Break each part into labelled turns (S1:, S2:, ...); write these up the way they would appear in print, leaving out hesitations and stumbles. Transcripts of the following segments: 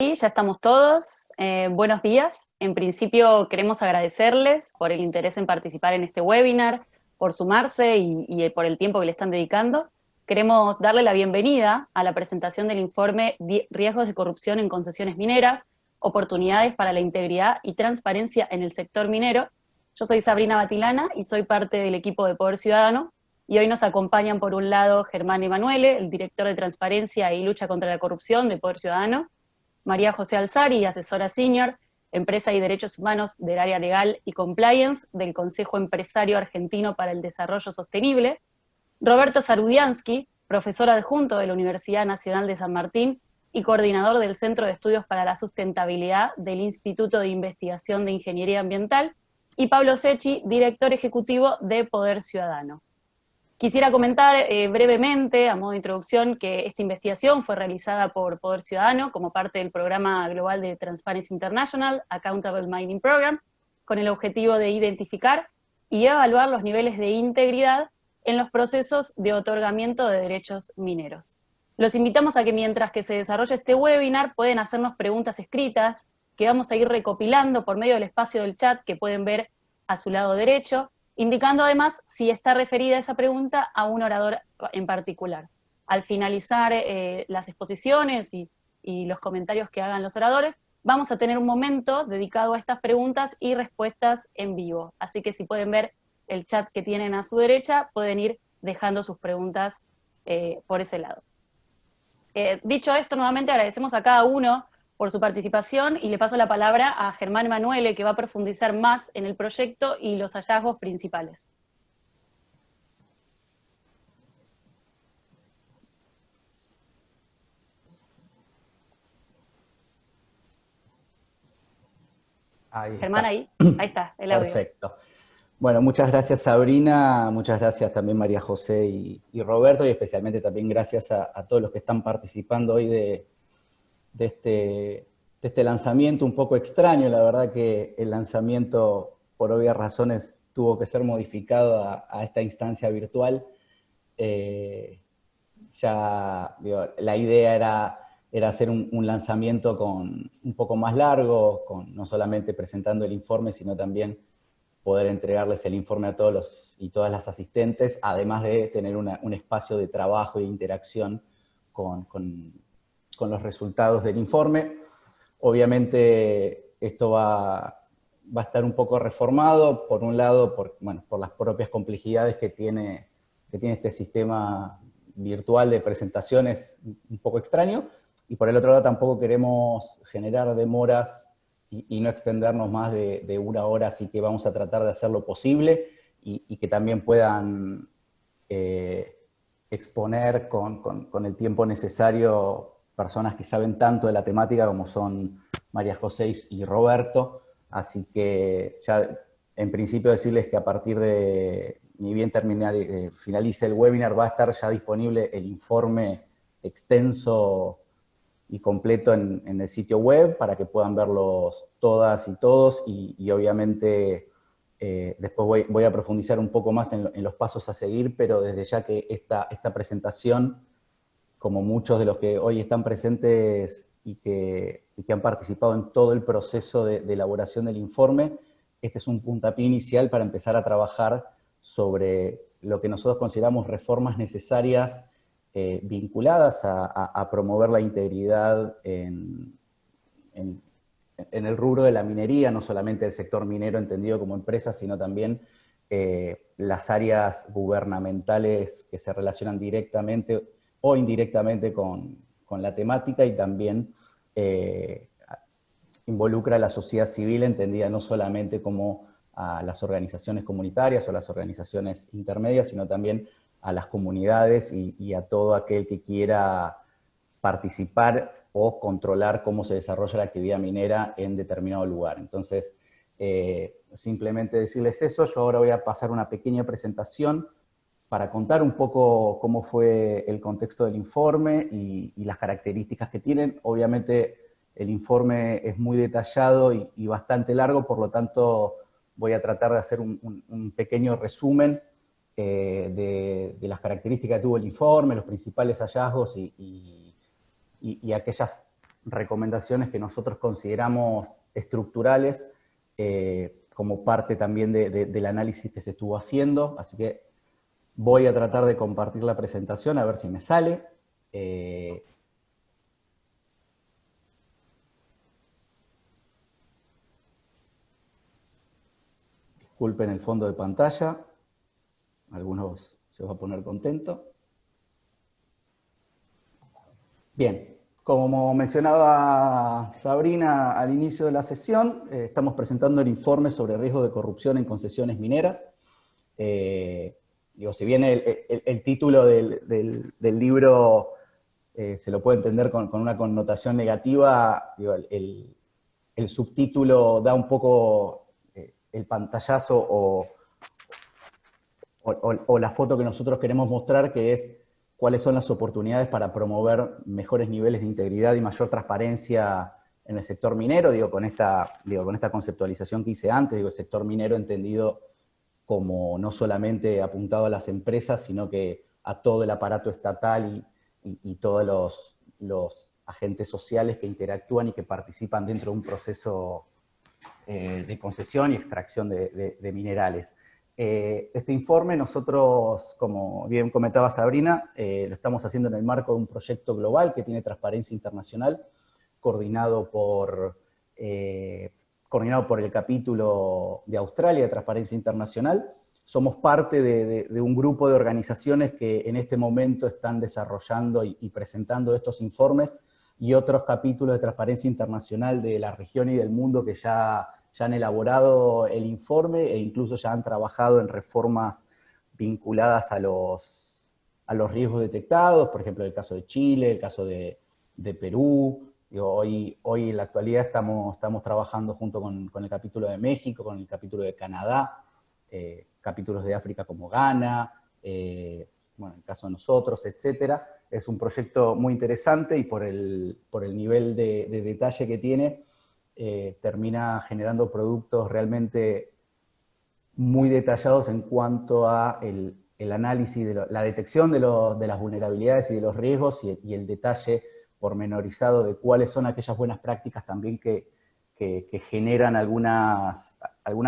S1: Sí, ya estamos todos. Buenos días. En principio queremos agradecerles por el interés en participar en este webinar, por sumarse y por el tiempo que le están dedicando. Queremos darle la bienvenida a la presentación del informe Riesgos de corrupción en concesiones mineras, oportunidades para la integridad y transparencia en el sector minero. Yo soy Sabrina Batilana y soy parte del equipo de Poder Ciudadano. Y hoy nos acompañan por un lado Germán Emanuele, el director de Transparencia y Lucha contra la Corrupción de Poder Ciudadano, María José Alzari, asesora senior, Empresa y Derechos Humanos del área legal y compliance del Consejo Empresario Argentino para el Desarrollo Sostenible, Roberto Sarudiansky, profesor adjunto de la Universidad Nacional de San Martín y coordinador del Centro de Estudios para la Sustentabilidad del Instituto de Investigación de Ingeniería Ambiental, y Pablo Secchi, director ejecutivo de Poder Ciudadano. Quisiera comentar brevemente, a modo de introducción, que esta investigación fue realizada por Poder Ciudadano como parte del programa global de Transparency International, Accountable Mining Program, con el objetivo de identificar y evaluar los niveles de integridad en los procesos de otorgamiento de derechos mineros. Los invitamos a que mientras que se desarrolla este webinar pueden hacernos preguntas escritas que vamos a ir recopilando por medio del espacio del chat que pueden ver a su lado derecho, indicando además si está referida esa pregunta a un orador en particular. Al finalizar las exposiciones y los comentarios que hagan los oradores, vamos a tener un momento dedicado a estas preguntas y respuestas en vivo. Así que si pueden ver el chat que tienen a su derecha, pueden ir dejando sus preguntas por ese lado. Dicho esto, nuevamente agradecemos a cada uno por su participación y le paso la palabra a Germán Emanuele, que va a profundizar más en el proyecto y los hallazgos principales.
S2: Ahí
S1: Germán,
S2: está.
S1: ahí está, el audio.
S2: Perfecto. Bueno, muchas gracias Sabrina, muchas gracias también María José y Roberto, y especialmente también gracias a todos los que están participando hoy de este lanzamiento un poco extraño. La verdad que el lanzamiento, por obvias razones, tuvo que ser modificado a esta instancia virtual. La idea era hacer un lanzamiento un poco más largo, no solamente presentando el informe, sino también poder entregarles el informe a todos y todas las asistentes, además de tener un espacio de trabajo e interacción con los resultados del informe. Obviamente esto va a estar un poco reformado, por un lado, por las propias complejidades que tiene este sistema virtual de presentaciones un poco extraño, y por el otro lado tampoco queremos generar demoras y no extendernos más de una hora, así que vamos a tratar de hacer lo posible y que también puedan exponer con el tiempo necesario personas que saben tanto de la temática como son María José y Roberto. Así que ya en principio decirles que a partir de, ni bien finalice el webinar, va a estar ya disponible el informe extenso y completo en el sitio web para que puedan verlos todas y todos, y obviamente después voy a profundizar un poco más en los pasos a seguir, pero desde ya que esta presentación, como muchos de los que hoy están presentes y que han participado en todo el proceso de elaboración del informe, este es un puntapié inicial para empezar a trabajar sobre lo que nosotros consideramos reformas necesarias vinculadas a promover la integridad en el rubro de la minería, no solamente el sector minero entendido como empresa, sino también las áreas gubernamentales que se relacionan directamente o indirectamente con la temática, y también involucra a la sociedad civil, entendida no solamente como a las organizaciones comunitarias o las organizaciones intermedias, sino también a las comunidades y a todo aquel que quiera participar o controlar cómo se desarrolla la actividad minera en determinado lugar. Entonces, simplemente decirles eso. Yo ahora voy a pasar una pequeña presentación para contar un poco cómo fue el contexto del informe y las características que tienen. Obviamente el informe es muy detallado y bastante largo, por lo tanto voy a tratar de hacer un pequeño resumen de las características que tuvo el informe, los principales hallazgos y aquellas recomendaciones que nosotros consideramos estructurales, como parte también del análisis que se estuvo haciendo. Así que voy a tratar de compartir la presentación, a ver si me sale. Disculpen el fondo de pantalla. Algunos se va a poner contento. Bien, como mencionaba Sabrina al inicio de la sesión, estamos presentando el informe sobre riesgo de corrupción en concesiones mineras. Si bien el título del libro se lo puede entender con una connotación negativa, el subtítulo da un poco el pantallazo o la foto que nosotros queremos mostrar, que es cuáles son las oportunidades para promover mejores niveles de integridad y mayor transparencia en el sector minero, con esta conceptualización que hice antes, el sector minero entendido como no solamente apuntado a las empresas, sino que a todo el aparato estatal y todos los agentes sociales que interactúan y que participan dentro de un proceso de concesión y extracción de minerales. Este informe nosotros, como bien comentaba Sabrina, lo estamos haciendo en el marco de un proyecto global que tiene Transparencia Internacional, coordinado por el capítulo de Australia de Transparencia Internacional. Somos parte de un grupo de organizaciones que en este momento están desarrollando y presentando estos informes y otros capítulos de Transparencia Internacional de la región y del mundo que ya han elaborado el informe e incluso ya han trabajado en reformas vinculadas a los riesgos detectados, por ejemplo, el caso de Chile, el caso de Perú. Hoy en la actualidad estamos trabajando junto con el capítulo de México, con el capítulo de Canadá, capítulos de África como Ghana, bueno, en el caso de nosotros, etcétera. Es un proyecto muy interesante y por el nivel de detalle que tiene, termina generando productos realmente muy detallados en cuanto a el análisis, la detección de las vulnerabilidades y de los riesgos y el detalle pormenorizado de cuáles son aquellas buenas prácticas también que generan algunas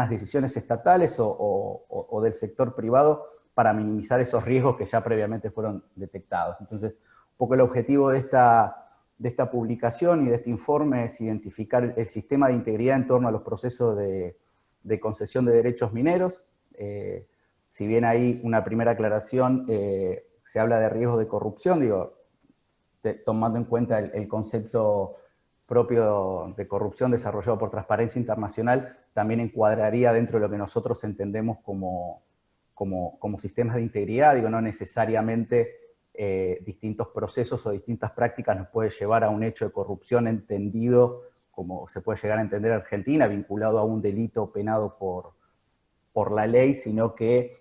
S2: decisiones estatales o del sector privado para minimizar esos riesgos que ya previamente fueron detectados. Entonces, un poco el objetivo de esta publicación y de este informe es identificar el sistema de integridad en torno a los procesos de concesión de derechos mineros. Si bien hay una primera aclaración, se habla de riesgos de corrupción, tomando en cuenta el concepto propio de corrupción desarrollado por Transparencia Internacional, también encuadraría dentro de lo que nosotros entendemos como sistemas de integridad. No necesariamente distintos procesos o distintas prácticas nos puede llevar a un hecho de corrupción entendido como se puede llegar a entender en Argentina, vinculado a un delito penado por la ley, sino que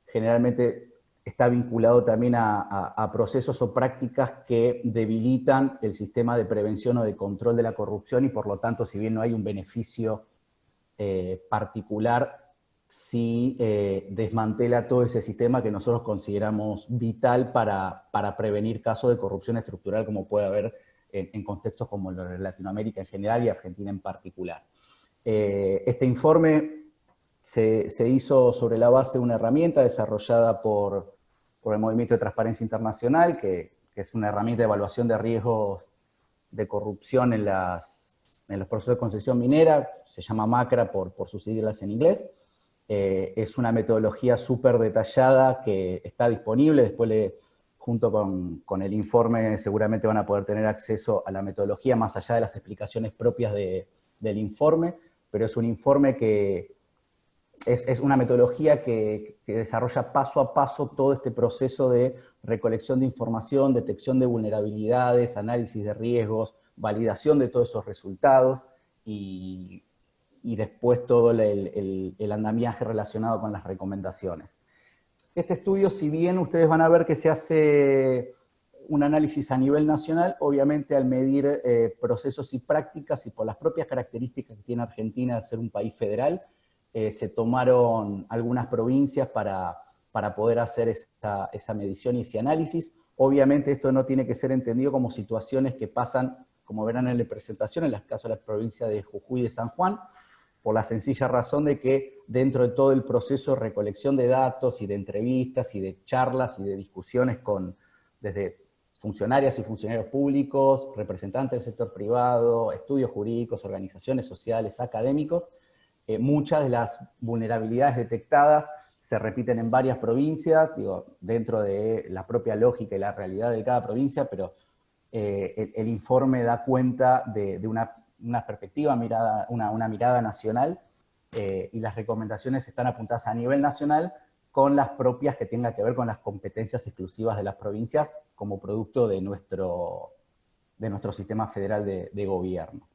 S2: generalmente está vinculado también a procesos o prácticas que debilitan el sistema de prevención o de control de la corrupción y por lo tanto, si bien no hay un beneficio particular, sí desmantela todo ese sistema que nosotros consideramos vital para prevenir casos de corrupción estructural como puede haber en contextos como los de Latinoamérica en general y Argentina en particular. Este informe se hizo sobre la base de una herramienta desarrollada por el Movimiento de Transparencia Internacional, que es una herramienta de evaluación de riesgos de corrupción en los procesos de concesión minera, se llama MACRA por sus siglas en inglés. Es una metodología súper detallada que está disponible, después junto con el informe seguramente van a poder tener acceso a la metodología más allá de las explicaciones propias del informe, pero es un informe que es una metodología que desarrolla paso a paso todo este proceso de recolección de información, detección de vulnerabilidades, análisis de riesgos, validación de todos esos resultados y después todo el andamiaje relacionado con las recomendaciones. Este estudio, si bien ustedes van a ver que se hace un análisis a nivel nacional, obviamente al medir procesos y prácticas y por las propias características que tiene Argentina de ser un país federal, se tomaron algunas provincias para poder hacer esa medición y ese análisis. Obviamente esto no tiene que ser entendido como situaciones que pasan, como verán en la presentación, en el caso de la provincia de Jujuy y de San Juan, por la sencilla razón de que dentro de todo el proceso de recolección de datos y de entrevistas y de charlas y de discusiones desde funcionarias y funcionarios públicos, representantes del sector privado, estudios jurídicos, organizaciones sociales, académicos, muchas de las vulnerabilidades detectadas se repiten en varias provincias, digo, dentro de la propia lógica y la realidad de cada provincia, pero el informe da cuenta de una perspectiva, una mirada nacional, y las recomendaciones están apuntadas a nivel nacional con las propias que tengan que ver con las competencias exclusivas de las provincias como producto de nuestro sistema federal de gobierno.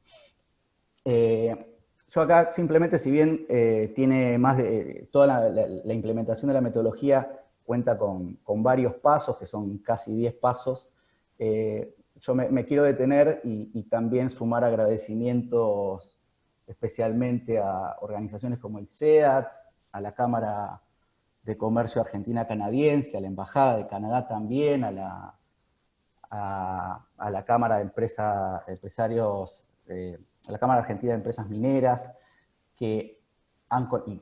S2: Yo acá simplemente, si bien tiene más de toda la implementación de la metodología cuenta con varios pasos, que son casi 10 pasos, yo me quiero detener y también sumar agradecimientos especialmente a organizaciones como el SEATS, a la Cámara de Comercio Argentina-Canadiense, a la Embajada de Canadá también, a la Cámara de Empresarios, a la Cámara Argentina de Empresas Mineras, que y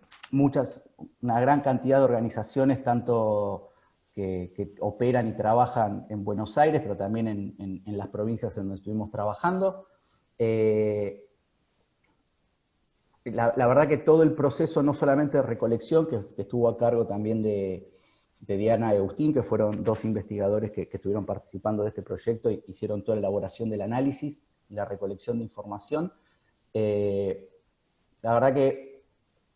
S2: una gran cantidad de organizaciones, tanto que operan y trabajan en Buenos Aires, pero también en las provincias en donde estuvimos trabajando. La verdad que todo el proceso, no solamente de recolección, que estuvo a cargo también de Diana y Agustín, que fueron dos investigadores que estuvieron participando de este proyecto y hicieron toda la elaboración del análisis y la recolección de información. La verdad que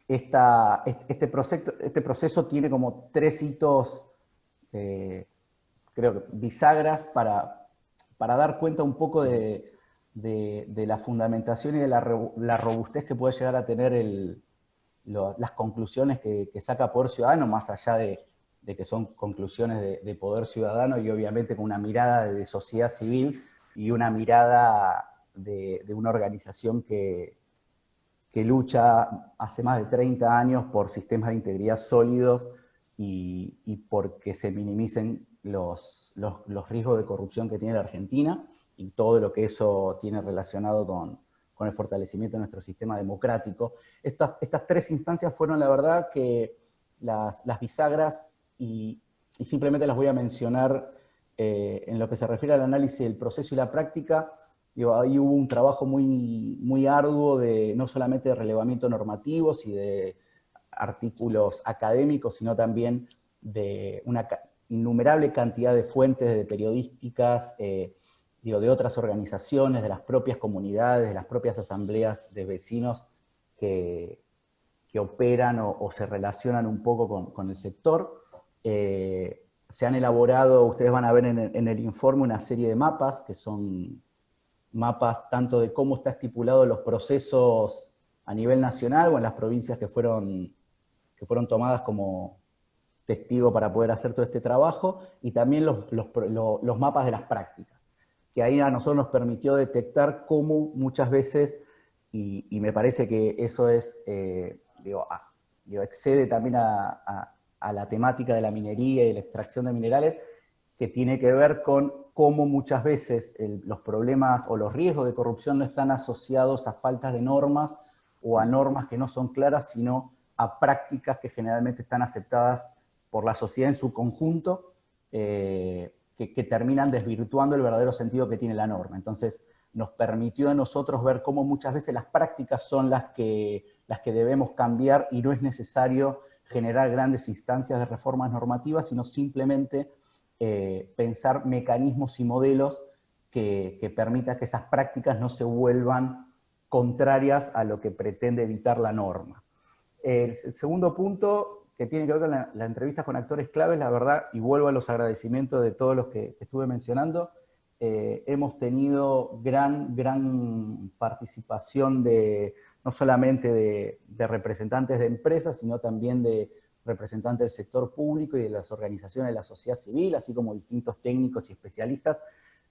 S2: este proceso tiene como 3 hitos, creo que bisagras, para dar cuenta un poco de la fundamentación y de la robustez que puede llegar a tener las conclusiones que saca Poder Ciudadano, más allá de que son conclusiones de Poder Ciudadano y obviamente con una mirada de sociedad civil y una mirada de una organización que lucha hace más de 30 años por sistemas de integridad sólidos y porque se minimicen los riesgos de corrupción que tiene la Argentina y todo lo que eso tiene relacionado con el fortalecimiento de nuestro sistema democrático. Estas 3 instancias fueron, la verdad, que las bisagras, y simplemente las voy a mencionar en lo que se refiere al análisis del proceso y la práctica. Digo, ahí hubo un trabajo muy arduo no solamente de relevamiento normativos y de artículos académicos, sino también de una innumerable cantidad de fuentes de periodísticas, de otras organizaciones, de las propias comunidades, de las propias asambleas de vecinos que operan o se relacionan un poco con el sector. Se han elaborado, ustedes van a ver en el informe, una serie de mapas, que son mapas tanto de cómo está estipulado los procesos a nivel nacional o en las provincias que fueron tomadas como testigo para poder hacer todo este trabajo, y también los mapas de las prácticas, que ahí a nosotros nos permitió detectar cómo muchas veces, y me parece que eso es, excede también a la temática de la minería y la extracción de minerales, que tiene que ver con cómo muchas veces los problemas o los riesgos de corrupción no están asociados a faltas de normas o a normas que no son claras, sino a prácticas que generalmente están aceptadas por la sociedad en su conjunto, que terminan desvirtuando el verdadero sentido que tiene la norma. Entonces, nos permitió a nosotros ver cómo muchas veces las prácticas son las que debemos cambiar y no es necesario generar grandes instancias de reformas normativas, sino simplemente pensar mecanismos y modelos que permitan que esas prácticas no se vuelvan contrarias a lo que pretende evitar la norma. El segundo punto, que tiene que ver con la entrevista con actores claves, la verdad, y vuelvo a los agradecimientos de todos los que estuve mencionando, hemos tenido gran participación no solamente de representantes de empresas, sino también de representantes del sector público y de las organizaciones de la sociedad civil, así como distintos técnicos y especialistas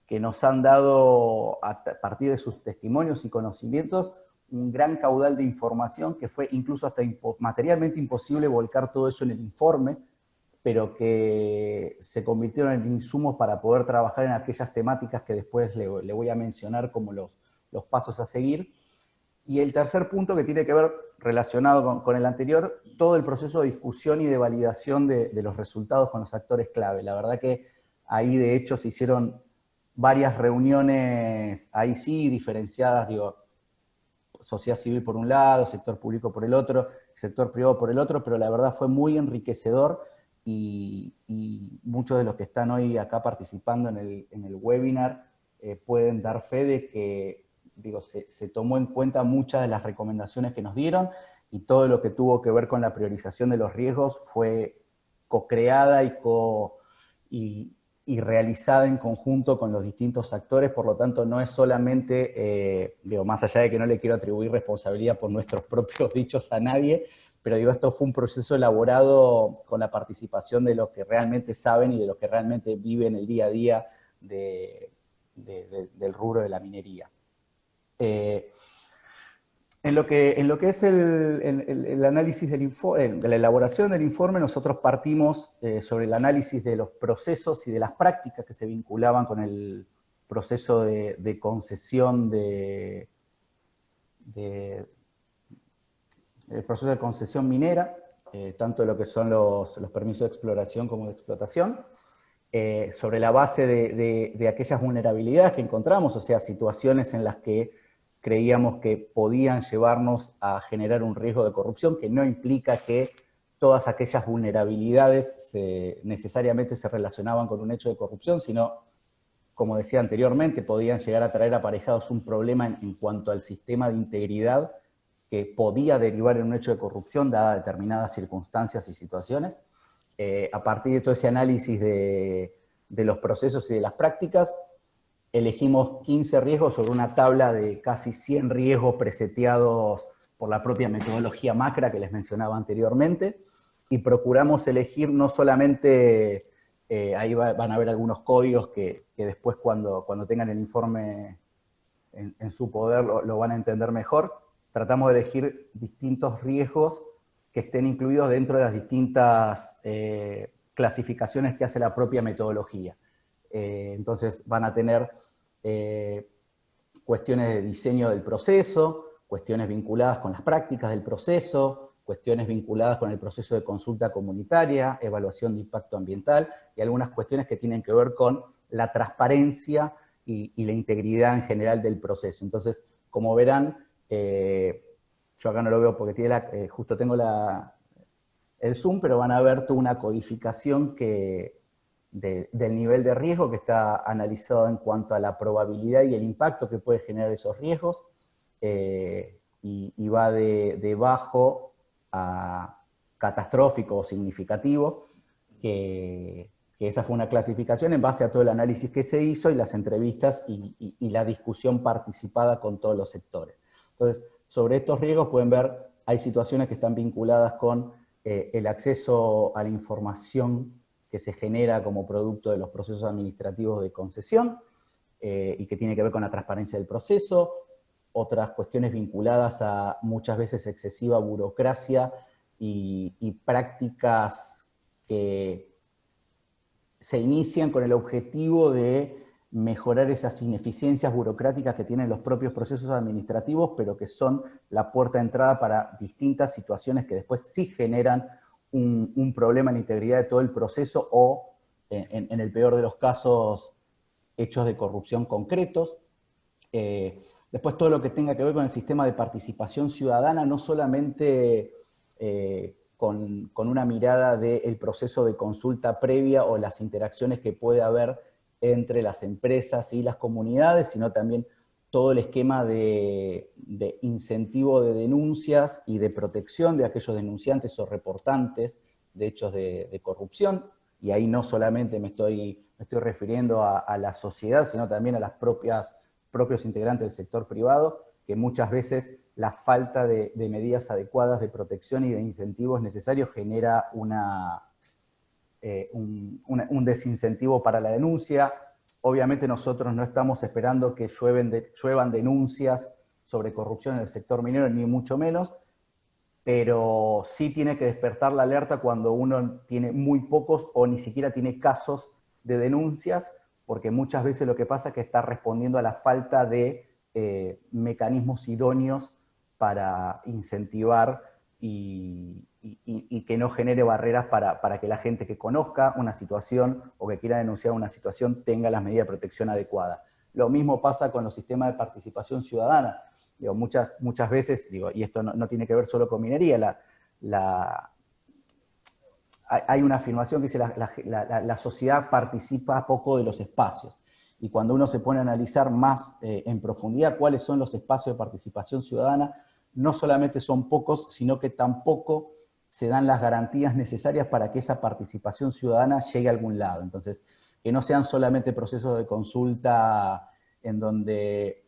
S2: que nos han dado, a partir de sus testimonios y conocimientos, un gran caudal de información que fue incluso hasta materialmente imposible volcar todo eso en el informe, pero que se convirtieron en insumos para poder trabajar en aquellas temáticas que después le voy a mencionar como los pasos a seguir. Y el tercer punto, que tiene que ver relacionado con el anterior, todo el proceso de discusión y de validación de los resultados con los actores clave. La verdad que ahí de hecho se hicieron varias reuniones, ahí sí, diferenciadas, digo, sociedad civil por un lado, sector público por el otro, sector privado por el otro, pero la verdad fue muy enriquecedor y muchos de los que están hoy acá participando en el webinar pueden dar fe de que, digo, se tomó en cuenta muchas de las recomendaciones que nos dieron y todo lo que tuvo que ver con la priorización de los riesgos fue co-creada y realizada en conjunto con los distintos actores, por lo tanto no es solamente, digo, más allá de que no le quiero atribuir responsabilidad por nuestros propios dichos a nadie, pero digo, esto fue un proceso elaborado con la participación de los que realmente saben y de los que realmente viven el día a día del rubro de la minería. En lo que es el análisis del informe, de la elaboración del informe, nosotros partimos sobre el análisis de los procesos y de las prácticas que se vinculaban con el proceso de concesión el proceso de concesión minera, tanto lo que son los permisos de exploración como de explotación, sobre la base de aquellas vulnerabilidades que encontramos, o sea, situaciones en las que creíamos que podían llevarnos a generar un riesgo de corrupción, que no implica que todas aquellas vulnerabilidades necesariamente se relacionaban con un hecho de corrupción, sino, como decía anteriormente, podían llegar a traer aparejados un problema en cuanto al sistema de integridad que podía derivar en un hecho de corrupción, dadas determinadas circunstancias y situaciones. A partir de todo ese análisis de los procesos y de las prácticas, elegimos 15 riesgos sobre una tabla de casi 100 riesgos preseteados por la propia metodología MACRA que les mencionaba anteriormente, y procuramos elegir no solamente, ahí van a ver algunos códigos que después cuando tengan el informe en su poder lo van a entender mejor. Tratamos de elegir distintos riesgos que estén incluidos dentro de las distintas clasificaciones que hace la propia metodología. Entonces van a tener cuestiones de diseño del proceso, cuestiones vinculadas con las prácticas del proceso, cuestiones vinculadas con el proceso de consulta comunitaria, evaluación de impacto ambiental y algunas cuestiones que tienen que ver con la transparencia y la integridad en general del proceso. Entonces, como verán, yo acá no lo veo porque justo tengo el zoom, pero van a ver toda una codificación del nivel de riesgo que está analizado en cuanto a la probabilidad y el impacto que puede generar esos riesgos, y va de bajo a catastrófico o significativo, que esa fue una clasificación en base a todo el análisis que se hizo y las entrevistas y la discusión participada con todos los sectores. Entonces, sobre estos riesgos pueden ver, hay situaciones que están vinculadas con el acceso a la información que se genera como producto de los procesos administrativos de concesión y que tiene que ver con la transparencia del proceso, otras cuestiones vinculadas a muchas veces excesiva burocracia y prácticas que se inician con el objetivo de mejorar esas ineficiencias burocráticas que tienen los propios procesos administrativos, pero que son la puerta de entrada para distintas situaciones que después sí generan un problema en la integridad de todo el proceso o, en el peor de los casos, hechos de corrupción concretos. Después todo lo que tenga que ver con el sistema de participación ciudadana, no solamente con una mirada del proceso de consulta previa o las interacciones que puede haber entre las empresas y las comunidades, sino también todo el esquema de incentivo de denuncias y de protección de aquellos denunciantes o reportantes de hechos de corrupción, y ahí no solamente me estoy refiriendo a la sociedad, sino también a las propios integrantes del sector privado, que muchas veces la falta de medidas adecuadas de protección y de incentivos necesarios genera un desincentivo para la denuncia. Obviamente nosotros no estamos esperando que lluevan denuncias sobre corrupción en el sector minero, ni mucho menos, pero sí tiene que despertar la alerta cuando uno tiene muy pocos o ni siquiera tiene casos de denuncias, porque muchas veces lo que pasa es que está respondiendo a la falta de mecanismos idóneos para incentivar y que no genere barreras para que la gente que conozca una situación o que quiera denunciar una situación tenga las medidas de protección adecuadas. Lo mismo pasa con los sistemas de participación ciudadana. Digo, muchas veces, digo, y esto no tiene que ver solo con minería, hay una afirmación que dice la sociedad participa poco de los espacios. Y cuando uno se pone a analizar más en profundidad cuáles son los espacios de participación ciudadana, no solamente son pocos, sino que tampoco se dan las garantías necesarias para que esa participación ciudadana llegue a algún lado. Entonces, que no sean solamente procesos de consulta en donde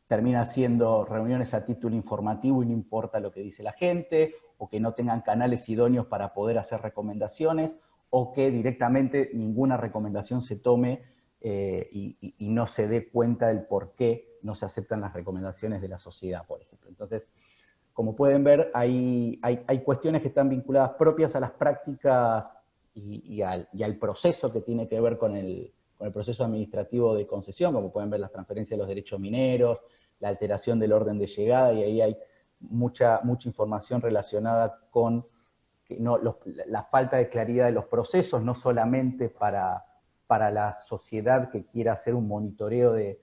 S2: termina siendo reuniones a título informativo y no importa lo que dice la gente, o que no tengan canales idóneos para poder hacer recomendaciones, o que directamente ninguna recomendación se tome y no se dé cuenta del por qué no se aceptan las recomendaciones de la sociedad, por ejemplo. Entonces, como pueden ver, hay cuestiones que están vinculadas propias a las prácticas y al proceso que tiene que ver con el proceso administrativo de concesión, como pueden ver las transferencias de los derechos mineros, la alteración del orden de llegada, y ahí hay mucha información relacionada con la falta de claridad de los procesos, no solamente para la sociedad que quiera hacer un monitoreo de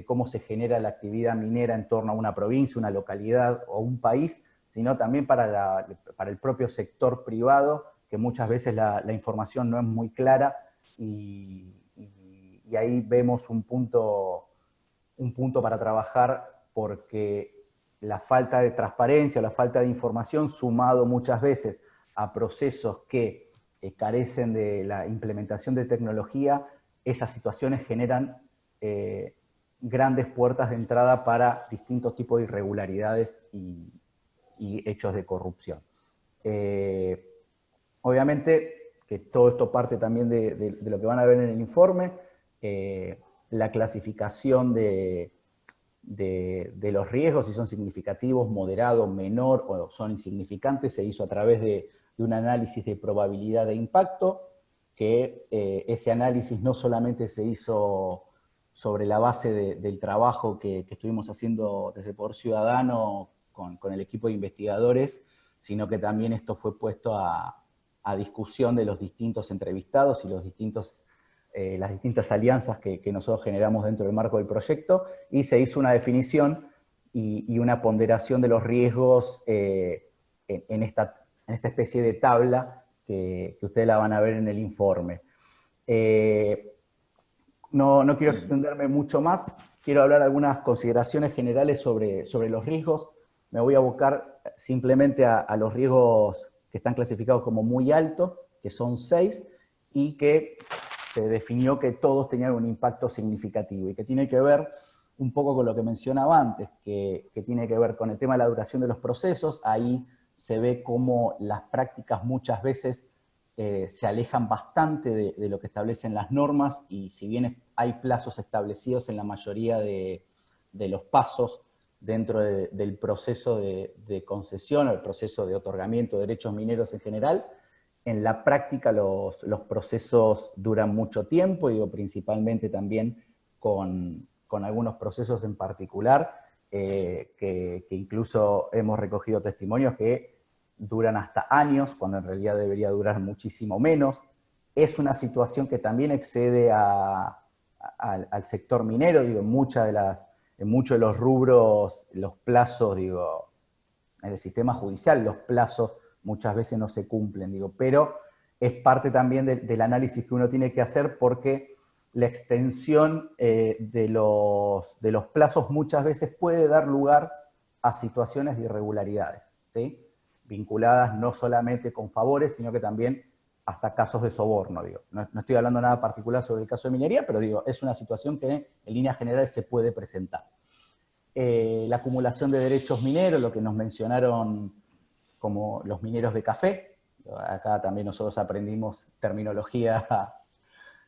S2: cómo se genera la actividad minera en torno a una provincia, una localidad o un país, sino también para el propio sector privado, que muchas veces la información no es muy clara y ahí vemos un punto para trabajar, porque la falta de transparencia, la falta de información, sumado muchas veces a procesos que carecen de la implementación de tecnología, esas situaciones generan grandes puertas de entrada para distintos tipos de irregularidades y hechos de corrupción. Obviamente que todo esto parte también de lo que van a ver en el informe, la clasificación de los riesgos, si son significativos, moderados, menor o son insignificantes, se hizo a través de un análisis de probabilidad de impacto, que ese análisis no solamente se hizo sobre la base del trabajo que estuvimos haciendo desde Poder Ciudadano con el equipo de investigadores, sino que también esto fue puesto a discusión de los distintos entrevistados y las distintas alianzas que nosotros generamos dentro del marco del proyecto, y se hizo una definición y una ponderación de los riesgos en esta especie de tabla que ustedes la van a ver en el informe. No quiero extenderme mucho más, quiero hablar algunas consideraciones generales sobre los riesgos. Me voy a abocar simplemente a los riesgos que están clasificados como muy altos, que son 6, y que se definió que todos tenían un impacto significativo, y que tiene que ver un poco con lo que mencionaba antes, que tiene que ver con el tema de la duración de los procesos. Ahí se ve cómo las prácticas muchas veces se alejan bastante de lo que establecen las normas, y si bien hay plazos establecidos en la mayoría de los pasos dentro del proceso de concesión o el proceso de otorgamiento de derechos mineros en general, en la práctica los procesos duran mucho tiempo, digo, principalmente también con algunos procesos en particular, que incluso hemos recogido testimonios que duran hasta años, cuando en realidad debería durar muchísimo menos. Es una situación que también excede al sector minero, digo, en muchos de los rubros, los plazos, digo, en el sistema judicial, los plazos muchas veces no se cumplen, digo, pero es parte también del análisis que uno tiene que hacer, porque la extensión de los plazos muchas veces puede dar lugar a situaciones de irregularidades, ¿sí? Vinculadas no solamente con favores, sino que también hasta casos de soborno, digo. No estoy hablando nada particular sobre el caso de minería, pero digo, es una situación que en líneas generales se puede presentar. La acumulación de derechos mineros, lo que nos mencionaron como los mineros de café. Acá también nosotros aprendimos terminología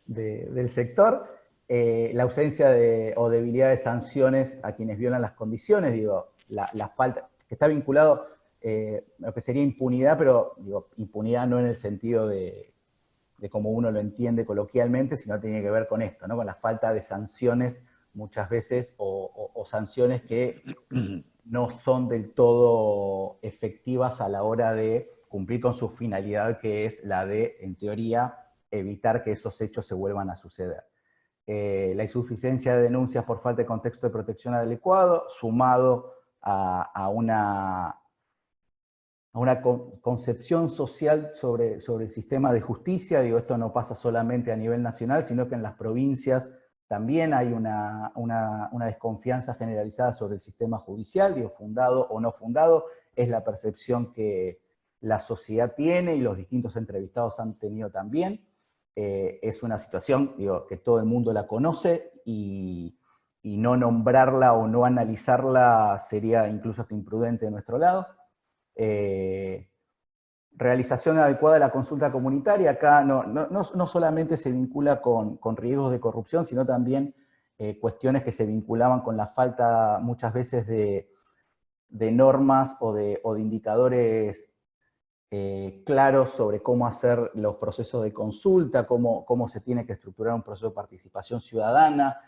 S2: del sector. La ausencia o debilidad de sanciones a quienes violan las condiciones, digo, la falta, que está vinculado, lo que sería impunidad, pero digo, impunidad no en el sentido de cómo uno lo entiende coloquialmente, sino tiene que ver con esto, ¿no? Con la falta de sanciones muchas veces, o sanciones que no son del todo efectivas a la hora de cumplir con su finalidad, que es la de, en teoría, evitar que esos hechos se vuelvan a suceder. La insuficiencia de denuncias por falta de contexto de protección adecuado, sumado a una concepción social sobre el sistema de justicia. Digo, esto no pasa solamente a nivel nacional, sino que en las provincias también hay una desconfianza generalizada sobre el sistema judicial, digo, fundado o no fundado, es la percepción que la sociedad tiene y los distintos entrevistados han tenido también. Es una situación, digo, que todo el mundo la conoce y no nombrarla o no analizarla sería incluso hasta imprudente de nuestro lado. Realización adecuada de la consulta comunitaria, acá no solamente se vincula con riesgos de corrupción, sino también cuestiones que se vinculaban con la falta muchas veces de normas o de indicadores claros sobre cómo hacer los procesos de consulta, cómo se tiene que estructurar un proceso de participación ciudadana.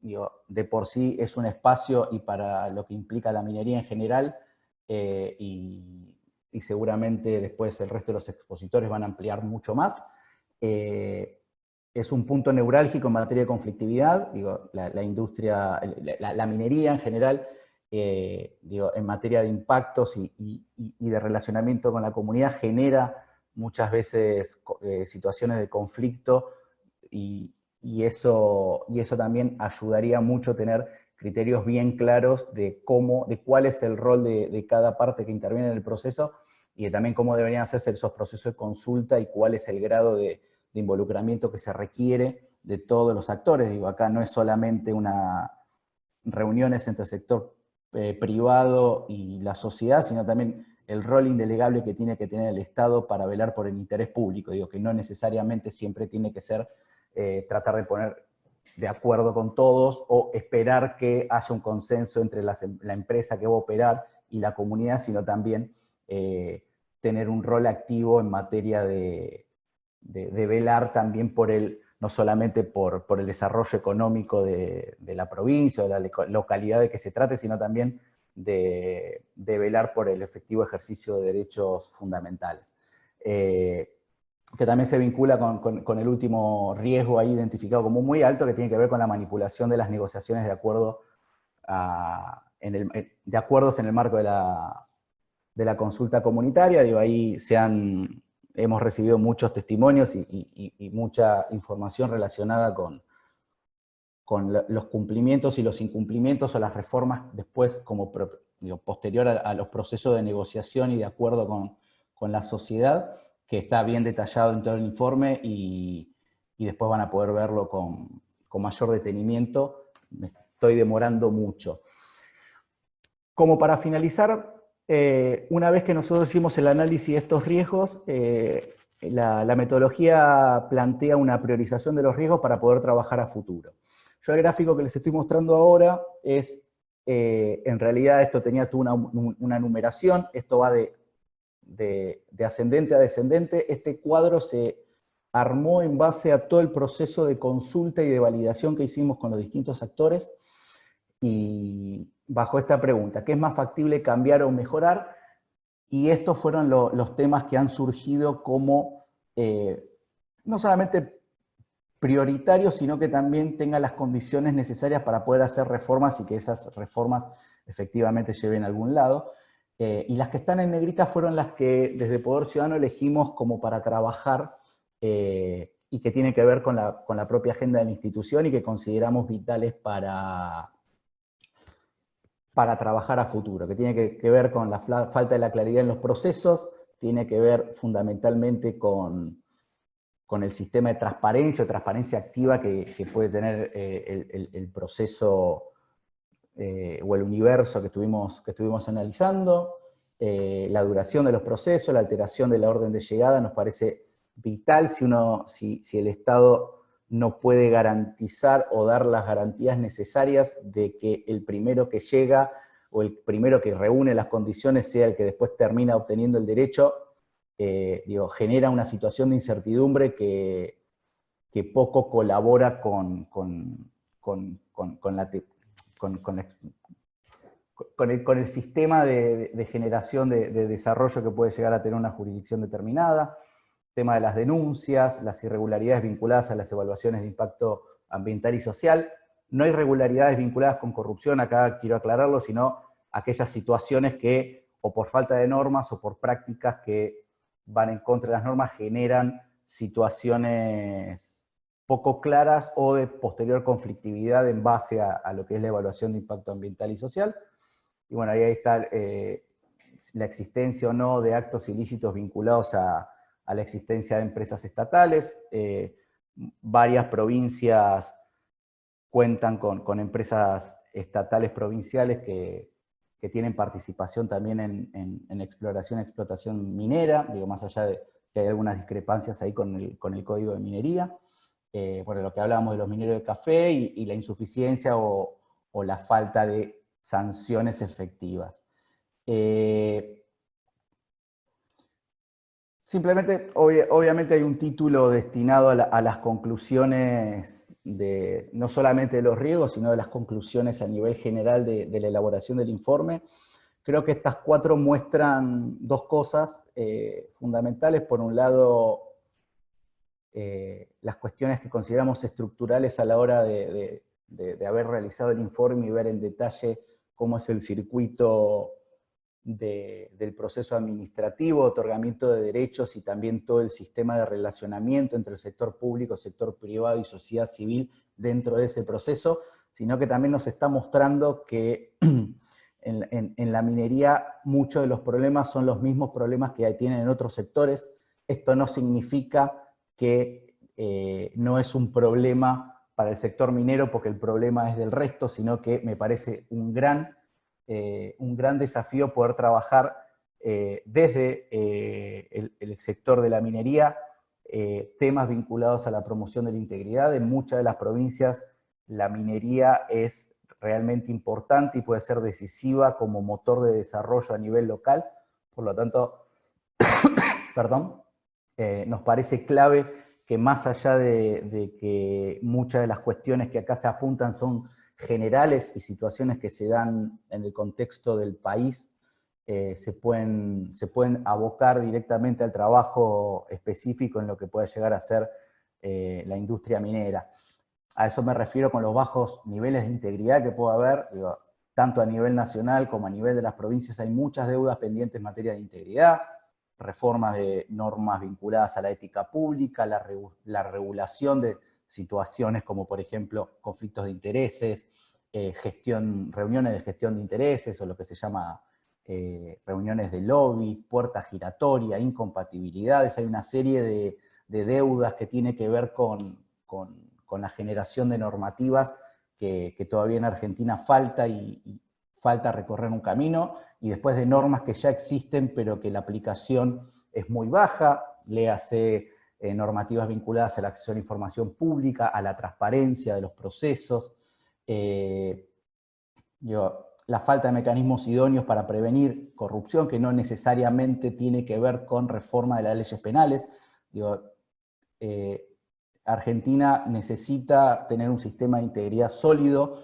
S2: Digo, de por sí es un espacio, y para lo que implica la minería en general, y seguramente después el resto de los expositores van a ampliar mucho más, es un punto neurálgico en materia de conflictividad. Digo, la industria, la minería en general, digo, en materia de impactos y de relacionamiento con la comunidad, genera muchas veces situaciones de conflicto, y eso también ayudaría mucho a tener criterios bien claros de cuál es el rol de cada parte que interviene en el proceso, y de también cómo deberían hacerse esos procesos de consulta y cuál es el grado de involucramiento que se requiere de todos los actores. Digo, acá no es solamente reuniones entre el sector privado y la sociedad, sino también el rol indelegable que tiene que tener el Estado para velar por el interés público. Digo, que no necesariamente siempre tiene que ser tratar de poner de acuerdo con todos o esperar que haya un consenso entre la empresa que va a operar y la comunidad, sino también tener un rol activo en materia de velar también por no solamente por el desarrollo económico de la provincia o de la localidad de que se trate, sino también de velar por el efectivo ejercicio de derechos fundamentales. Que también se vincula con el último riesgo ahí identificado como muy alto, que tiene que ver con la manipulación de las negociaciones de acuerdos en el marco de la consulta comunitaria. Digo, ahí hemos recibido muchos testimonios y mucha información relacionada con los cumplimientos y los incumplimientos o las reformas después, posterior a los procesos de negociación y de acuerdo con la sociedad, que está bien detallado en todo el informe, y después van a poder verlo con mayor detenimiento. Me estoy demorando mucho. Como para finalizar, una vez que nosotros hicimos el análisis de estos riesgos, la metodología plantea una priorización de los riesgos para poder trabajar a futuro. Yo el gráfico que les estoy mostrando ahora es, en realidad esto tenía una numeración, esto va de ascendente a descendente. Este cuadro se armó en base a todo el proceso de consulta y de validación que hicimos con los distintos actores, y bajo esta pregunta: ¿qué es más factible cambiar o mejorar? Y estos fueron los temas que han surgido como no solamente prioritarios, sino que también tengan las condiciones necesarias para poder hacer reformas y que esas reformas efectivamente lleven a algún lado. Y las que están en negrita fueron las que desde Poder Ciudadano elegimos como para trabajar, y que tienen que ver con la propia agenda de la institución y que consideramos vitales para trabajar a futuro, que tiene que ver con la falta de la claridad en los procesos, tiene que ver fundamentalmente con el sistema de transparencia o transparencia activa que puede tener el proceso o el universo que estuvimos analizando, la duración de los procesos, la alteración de la orden de llegada. Nos parece vital si el Estado no puede garantizar o dar las garantías necesarias de que el primero que llega o el primero que reúne las condiciones sea el que después termina obteniendo el derecho, genera una situación de incertidumbre que poco colabora con el sistema de generación de desarrollo que puede llegar a tener una jurisdicción determinada. Tema de las denuncias, las irregularidades vinculadas a las evaluaciones de impacto ambiental y social. No hay irregularidades vinculadas con corrupción, acá quiero aclararlo, sino aquellas situaciones que, o por falta de normas o por prácticas que van en contra de las normas, generan situaciones poco claras o de posterior conflictividad en base a lo que es la evaluación de impacto ambiental y social. Y bueno, ahí está la existencia o no de actos ilícitos vinculados a la existencia de empresas estatales. Varias provincias cuentan con empresas estatales provinciales que tienen participación también en exploración y explotación minera, digo, más allá de que hay algunas discrepancias ahí con el Código de Minería. Bueno, lo que hablábamos de los mineros de café y la insuficiencia o la falta de sanciones efectivas. Simplemente, obviamente hay un título destinado a las conclusiones no solamente de los riesgos, sino de las conclusiones a nivel general de la elaboración del informe. Creo que estas 4 muestran 2 cosas fundamentales. Por un lado, las cuestiones que consideramos estructurales a la hora de haber realizado el informe y ver en detalle cómo es el circuito del proceso administrativo, otorgamiento de derechos y también todo el sistema de relacionamiento entre el sector público, sector privado y sociedad civil dentro de ese proceso, sino que también nos está mostrando que en la minería muchos de los problemas son los mismos problemas que tienen en otros sectores. Esto no significa que no es un problema para el sector minero porque el problema es del resto, sino que me parece un gran desafío poder trabajar desde el sector de la minería, temas vinculados a la promoción de la integridad. En muchas de las provincias la minería es realmente importante y puede ser decisiva como motor de desarrollo a nivel local. Por lo tanto, perdón, nos parece clave que más allá de que muchas de las cuestiones que acá se apuntan son generales y situaciones que se dan en el contexto del país, se pueden abocar directamente al trabajo específico en lo que puede llegar a ser la industria minera. A eso me refiero con los bajos niveles de integridad que puede haber, digo, tanto a nivel nacional como a nivel de las provincias hay muchas deudas pendientes en materia de integridad, reformas de normas vinculadas a la ética pública, la regulación de situaciones como, por ejemplo, conflictos de intereses, reuniones de gestión de intereses, o lo que se llama reuniones de lobby, puerta giratoria, incompatibilidades. Hay una serie de deudas que tiene que ver con la generación de normativas que todavía en Argentina falta y falta recorrer un camino, y después de normas que ya existen, pero que la aplicación es muy baja, léase normativas vinculadas al acceso a la información pública, a la transparencia de los procesos, la falta de mecanismos idóneos para prevenir corrupción, que no necesariamente tiene que ver con reforma de las leyes penales. Argentina necesita tener un sistema de integridad sólido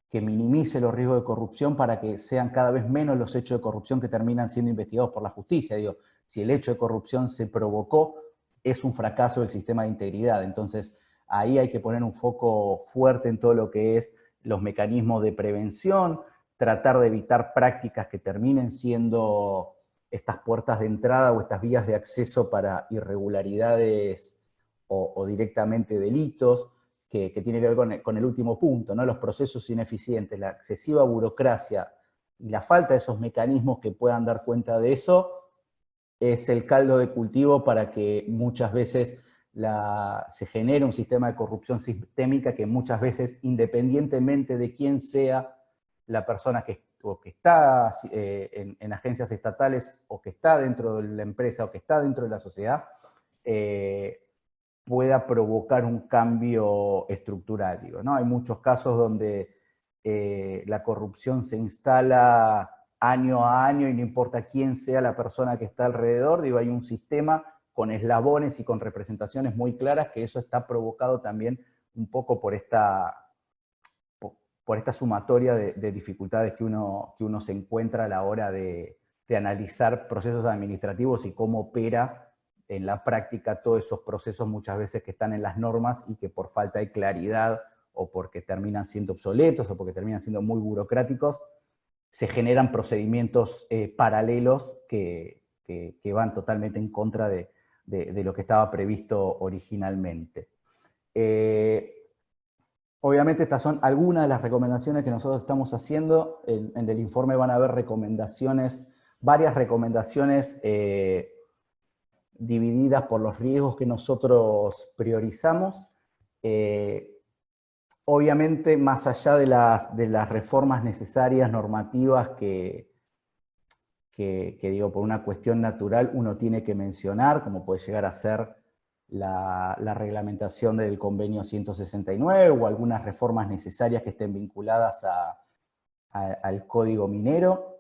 S2: que minimice los riesgos de corrupción para que sean cada vez menos los hechos de corrupción que terminan siendo investigados por la justicia. Si el hecho de corrupción se provocó, es un fracaso del sistema de integridad. Entonces, ahí hay que poner un foco fuerte en todo lo que es los mecanismos de prevención, tratar de evitar prácticas que terminen siendo estas puertas de entrada o estas vías de acceso para irregularidades o directamente delitos, que tiene que ver con el último punto, ¿no? Los procesos ineficientes, la excesiva burocracia y la falta de esos mecanismos que puedan dar cuenta de eso, es el caldo de cultivo para que muchas veces se genere un sistema de corrupción sistémica que muchas veces, independientemente de quién sea la persona que está en agencias estatales, o que está dentro de la empresa, o que está dentro de la sociedad, pueda provocar un cambio estructural. ¿No? Hay muchos casos donde la corrupción se instala año a año y no importa quién sea la persona que está alrededor, digo, hay un sistema con eslabones y con representaciones muy claras que eso está provocado también un poco por esta sumatoria de dificultades que uno se encuentra a la hora de analizar procesos administrativos y cómo opera en la práctica todos esos procesos muchas veces que están en las normas y que por falta de claridad o porque terminan siendo obsoletos o porque terminan siendo muy burocráticos, se generan procedimientos paralelos que van totalmente en contra de lo que estaba previsto originalmente. Obviamente estas son algunas de las recomendaciones que nosotros estamos haciendo. En el informe van a haber recomendaciones, varias recomendaciones divididas por los riesgos que nosotros priorizamos. Obviamente, más allá de las reformas necesarias, normativas, que digo, por una cuestión natural uno tiene que mencionar, como puede llegar a ser la reglamentación del convenio 169 o algunas reformas necesarias que estén vinculadas al código minero.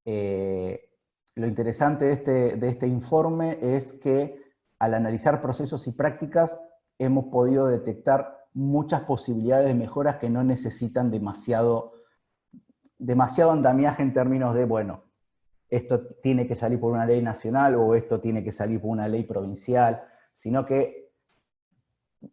S2: Lo interesante de este informe es que al analizar procesos y prácticas hemos podido detectar muchas posibilidades de mejoras que no necesitan demasiado andamiaje en términos de, bueno, esto tiene que salir por una ley nacional o esto tiene que salir por una ley provincial, sino que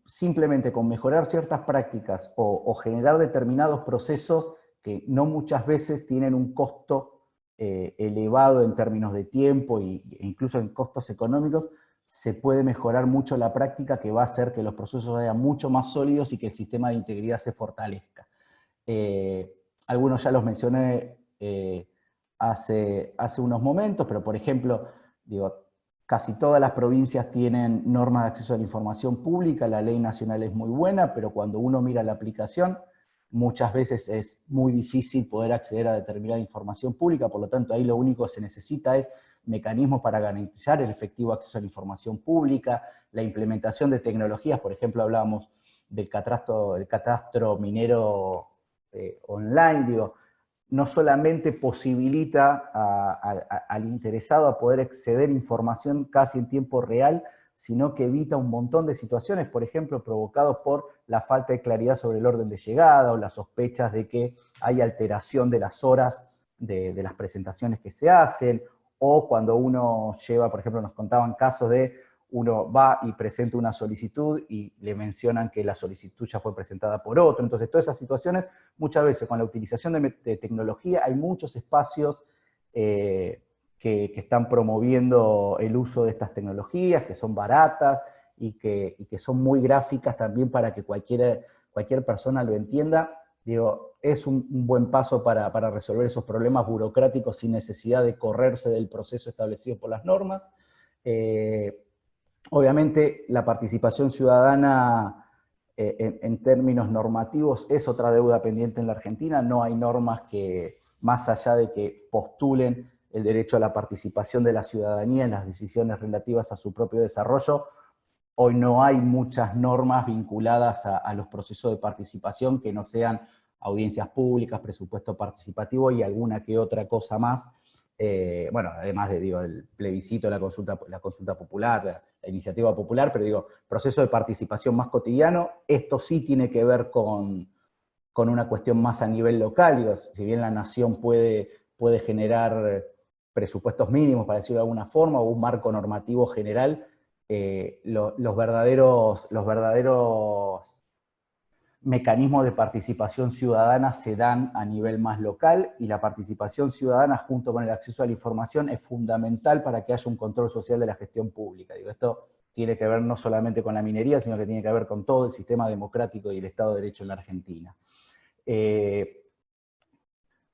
S2: simplemente con mejorar ciertas prácticas o generar determinados procesos que no muchas veces tienen un costo elevado en términos de tiempo e incluso en costos económicos, se puede mejorar mucho la práctica que va a hacer que los procesos sean mucho más sólidos y que el sistema de integridad se fortalezca. Algunos ya los mencioné hace unos momentos, pero por ejemplo, digo, casi todas las provincias tienen normas de acceso a la información pública, la ley nacional es muy buena, pero cuando uno mira la aplicación, muchas veces es muy difícil poder acceder a determinada información pública, por lo tanto ahí lo único que se necesita es mecanismos para garantizar el efectivo acceso a la información pública, la implementación de tecnologías, por ejemplo hablábamos del catastro minero online, digo, no solamente posibilita al interesado a poder acceder a información casi en tiempo real, sino que evita un montón de situaciones, por ejemplo, provocados por la falta de claridad sobre el orden de llegada o las sospechas de que hay alteración de las horas de las presentaciones que se hacen, o cuando uno lleva, por ejemplo, nos contaban casos de uno va y presenta una solicitud y le mencionan que la solicitud ya fue presentada por otro. Entonces, todas esas situaciones, muchas veces con la utilización de tecnología, hay muchos espacios que están promoviendo el uso de estas tecnologías, que son baratas y que son muy gráficas también para que cualquier persona lo entienda. Digo, es un buen paso para resolver esos problemas burocráticos sin necesidad de correrse del proceso establecido por las normas. Obviamente la participación ciudadana en términos normativos es otra deuda pendiente en la Argentina. No hay normas que, más allá de que postulen el derecho a la participación de la ciudadanía en las decisiones relativas a su propio desarrollo, hoy no hay muchas normas vinculadas a los procesos de participación que no sean audiencias públicas, presupuesto participativo y alguna que otra cosa más. Bueno, además de, digo, el plebiscito, la consulta popular, la iniciativa popular, pero digo, proceso de participación más cotidiano, esto sí tiene que ver con una cuestión más a nivel local, digo, si bien la nación puede generar presupuestos mínimos, para decirlo de alguna forma, o un marco normativo general, los verdaderos mecanismos de participación ciudadana se dan a nivel más local y la participación ciudadana junto con el acceso a la información es fundamental para que haya un control social de la gestión pública. Digo, esto tiene que ver no solamente con la minería, sino que tiene que ver con todo el sistema democrático y el Estado de Derecho en la Argentina.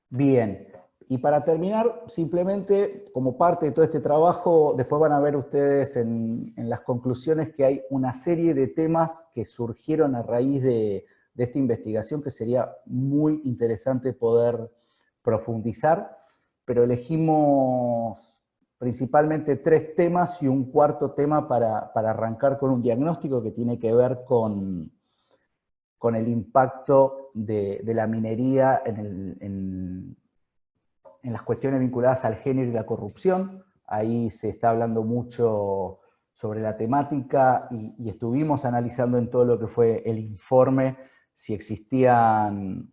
S2: Bien, y para terminar, simplemente como parte de todo este trabajo, después van a ver ustedes en las conclusiones que hay una serie de temas que surgieron a raíz de esta investigación que sería muy interesante poder profundizar, pero elegimos principalmente 3 temas y un cuarto tema para arrancar con un diagnóstico que tiene que ver con con el impacto de la minería en las cuestiones vinculadas al género y la corrupción. Ahí se está hablando mucho sobre la temática y estuvimos analizando en todo lo que fue el informe si existían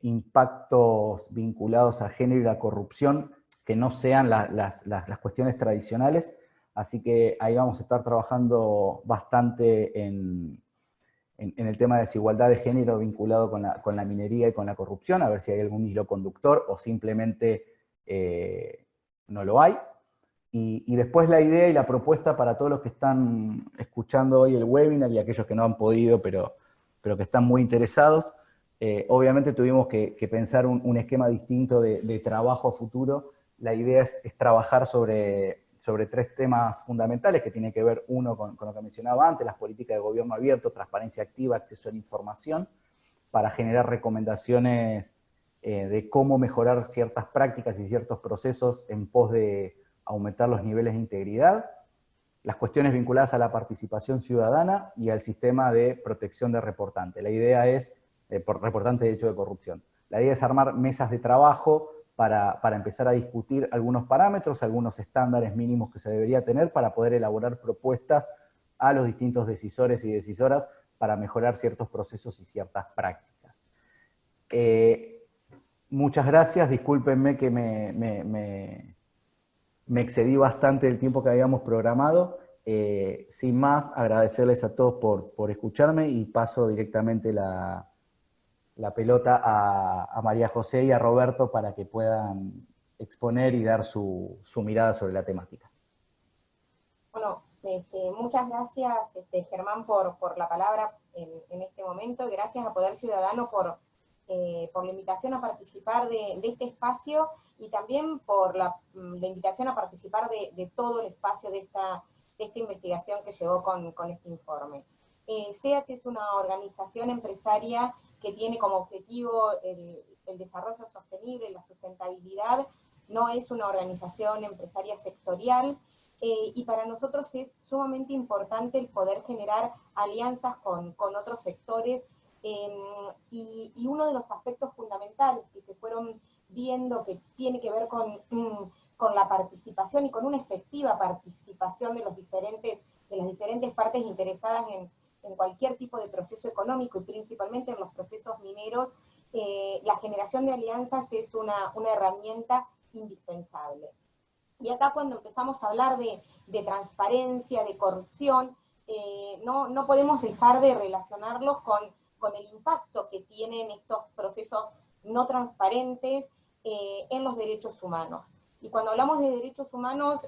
S2: impactos vinculados al género y la corrupción que no sean las cuestiones tradicionales. Así que ahí vamos a estar trabajando bastante en el tema de desigualdad de género vinculado con la minería y con la corrupción, a ver si hay algún hilo conductor o simplemente no lo hay. Y después la idea y la propuesta para todos los que están escuchando hoy el webinar y aquellos que no han podido, pero que están muy interesados, obviamente tuvimos que pensar un esquema distinto de trabajo a futuro. La idea es trabajar sobre 3 temas fundamentales que tienen que ver, uno, con lo que mencionaba antes, las políticas de gobierno abierto, transparencia activa, acceso a la información, para generar recomendaciones de cómo mejorar ciertas prácticas y ciertos procesos en pos de aumentar los niveles de integridad, las cuestiones vinculadas a la participación ciudadana y al sistema de protección de reportante. La idea es, reportante de hecho de corrupción. La idea es armar mesas de trabajo para empezar a discutir algunos parámetros, algunos estándares mínimos que se debería tener para poder elaborar propuestas a los distintos decisores y decisoras para mejorar ciertos procesos y ciertas prácticas. Muchas gracias, discúlpenme que me excedí bastante del tiempo que habíamos programado. Sin más, agradecerles a todos por escucharme y paso directamente la pelota a María José y a Roberto para que puedan exponer y dar su mirada sobre la temática.
S3: Bueno, muchas gracias, Germán, por la palabra en este momento. Gracias a Poder Ciudadano por la invitación a participar de este espacio y también por la invitación a participar de todo el espacio de esta investigación que llegó con este informe. SEAT es una organización empresaria que tiene como objetivo el desarrollo sostenible, la sustentabilidad. No es una organización empresaria sectorial, y para nosotros es sumamente importante el poder generar alianzas con otros sectores, y uno de los aspectos fundamentales que se fueron viendo que tiene que ver con la participación y con una efectiva participación de las diferentes partes interesadas en cualquier tipo de proceso económico y principalmente en los procesos mineros, la generación de alianzas es una herramienta indispensable. Y acá cuando empezamos a hablar de transparencia, de corrupción, no podemos dejar de relacionarlos con el impacto que tienen estos procesos no transparentes en los derechos humanos. Y cuando hablamos de derechos humanos,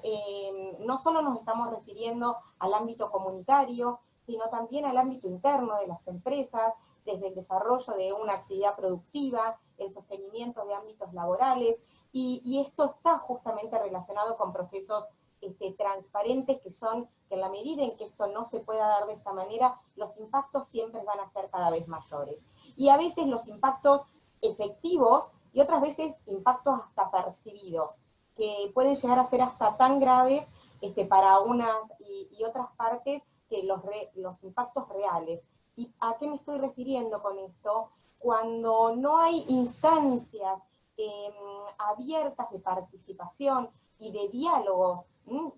S3: no solo nos estamos refiriendo al ámbito comunitario, sino también al ámbito interno de las empresas, desde el desarrollo de una actividad productiva, el sostenimiento de ámbitos laborales, y esto está justamente relacionado con procesos transparentes que en la medida en que esto no se pueda dar de esta manera, los impactos siempre van a ser cada vez mayores. Y a veces los impactos efectivos y otras veces impactos hasta percibidos, que pueden llegar a ser hasta tan graves para unas y otras partes que los impactos reales. ¿Y a qué me estoy refiriendo con esto? Cuando no hay instancias abiertas de participación y de diálogo,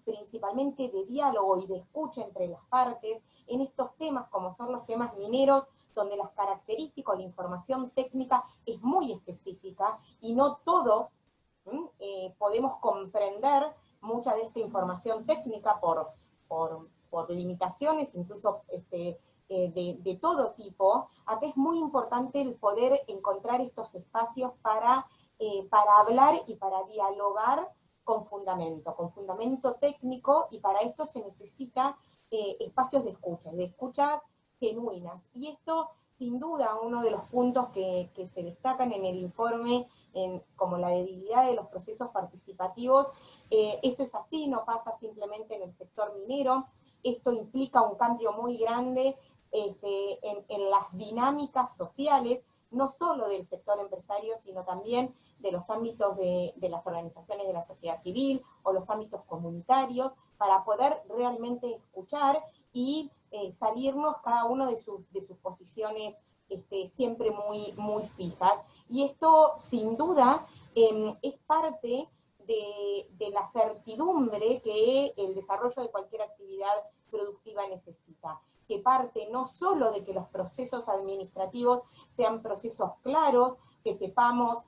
S3: principalmente de diálogo y de escucha entre las partes, en estos temas como son los temas mineros, donde las características, la información técnica es muy específica y no todos podemos comprender mucha de esta información técnica por limitaciones, incluso de todo tipo. Acá es muy importante el poder encontrar estos espacios para hablar y para dialogar con fundamento técnico, y para esto se necesita espacios de escucha genuinas. Y esto, sin duda, uno de los puntos que se destacan en el informe, como la debilidad de los procesos participativos, esto es así, no pasa simplemente en el sector minero, esto implica un cambio muy grande en las dinámicas sociales, no solo del sector empresario, sino también de los ámbitos de las organizaciones de la sociedad civil o los ámbitos comunitarios, para poder realmente escuchar y salirnos cada uno de sus posiciones siempre muy fijas. Y esto, sin duda, es parte de la certidumbre que el desarrollo de cualquier actividad productiva necesita, que parte no solo de que los procesos administrativos sean procesos claros, que sepamos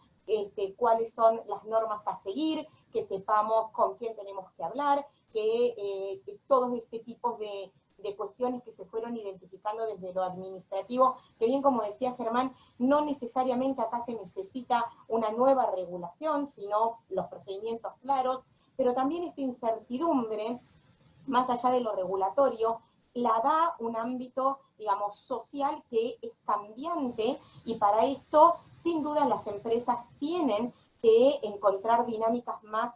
S3: cuáles son las normas a seguir, que sepamos con quién tenemos que hablar, que todos este tipo de cuestiones que se fueron identificando desde lo administrativo, que bien como decía Germán, no necesariamente acá se necesita una nueva regulación, sino los procedimientos claros, pero también esta incertidumbre, más allá de lo regulatorio, la da un ámbito, digamos, social que es cambiante, y para esto, sin duda, las empresas tienen que encontrar dinámicas más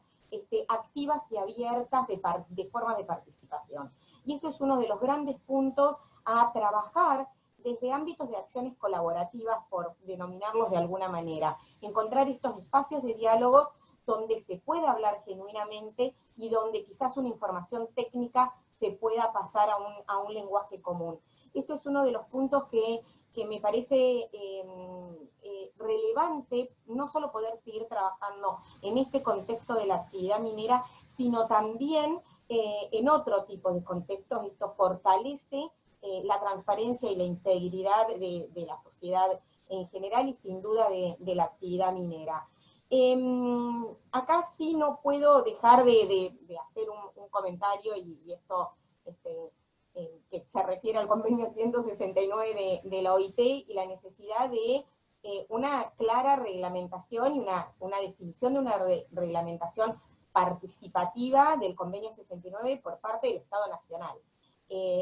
S3: activas y abiertas de formas de participación. Y esto es uno de los grandes puntos a trabajar desde ámbitos de acciones colaborativas, por denominarlos de alguna manera. Encontrar estos espacios de diálogo donde se pueda hablar genuinamente y donde quizás una información técnica se pueda pasar a un lenguaje común. Esto es uno de los puntos que me parece relevante, no solo poder seguir trabajando en este contexto de la actividad minera, sino también en otro tipo de contextos. Esto fortalece la transparencia y la integridad de la sociedad en general y sin duda de la actividad minera. Acá sí no puedo dejar de hacer un comentario, y esto que se refiere al convenio 169 de la OIT y la necesidad de una clara reglamentación y una definición de una reglamentación participativa del convenio 69 por parte del Estado Nacional.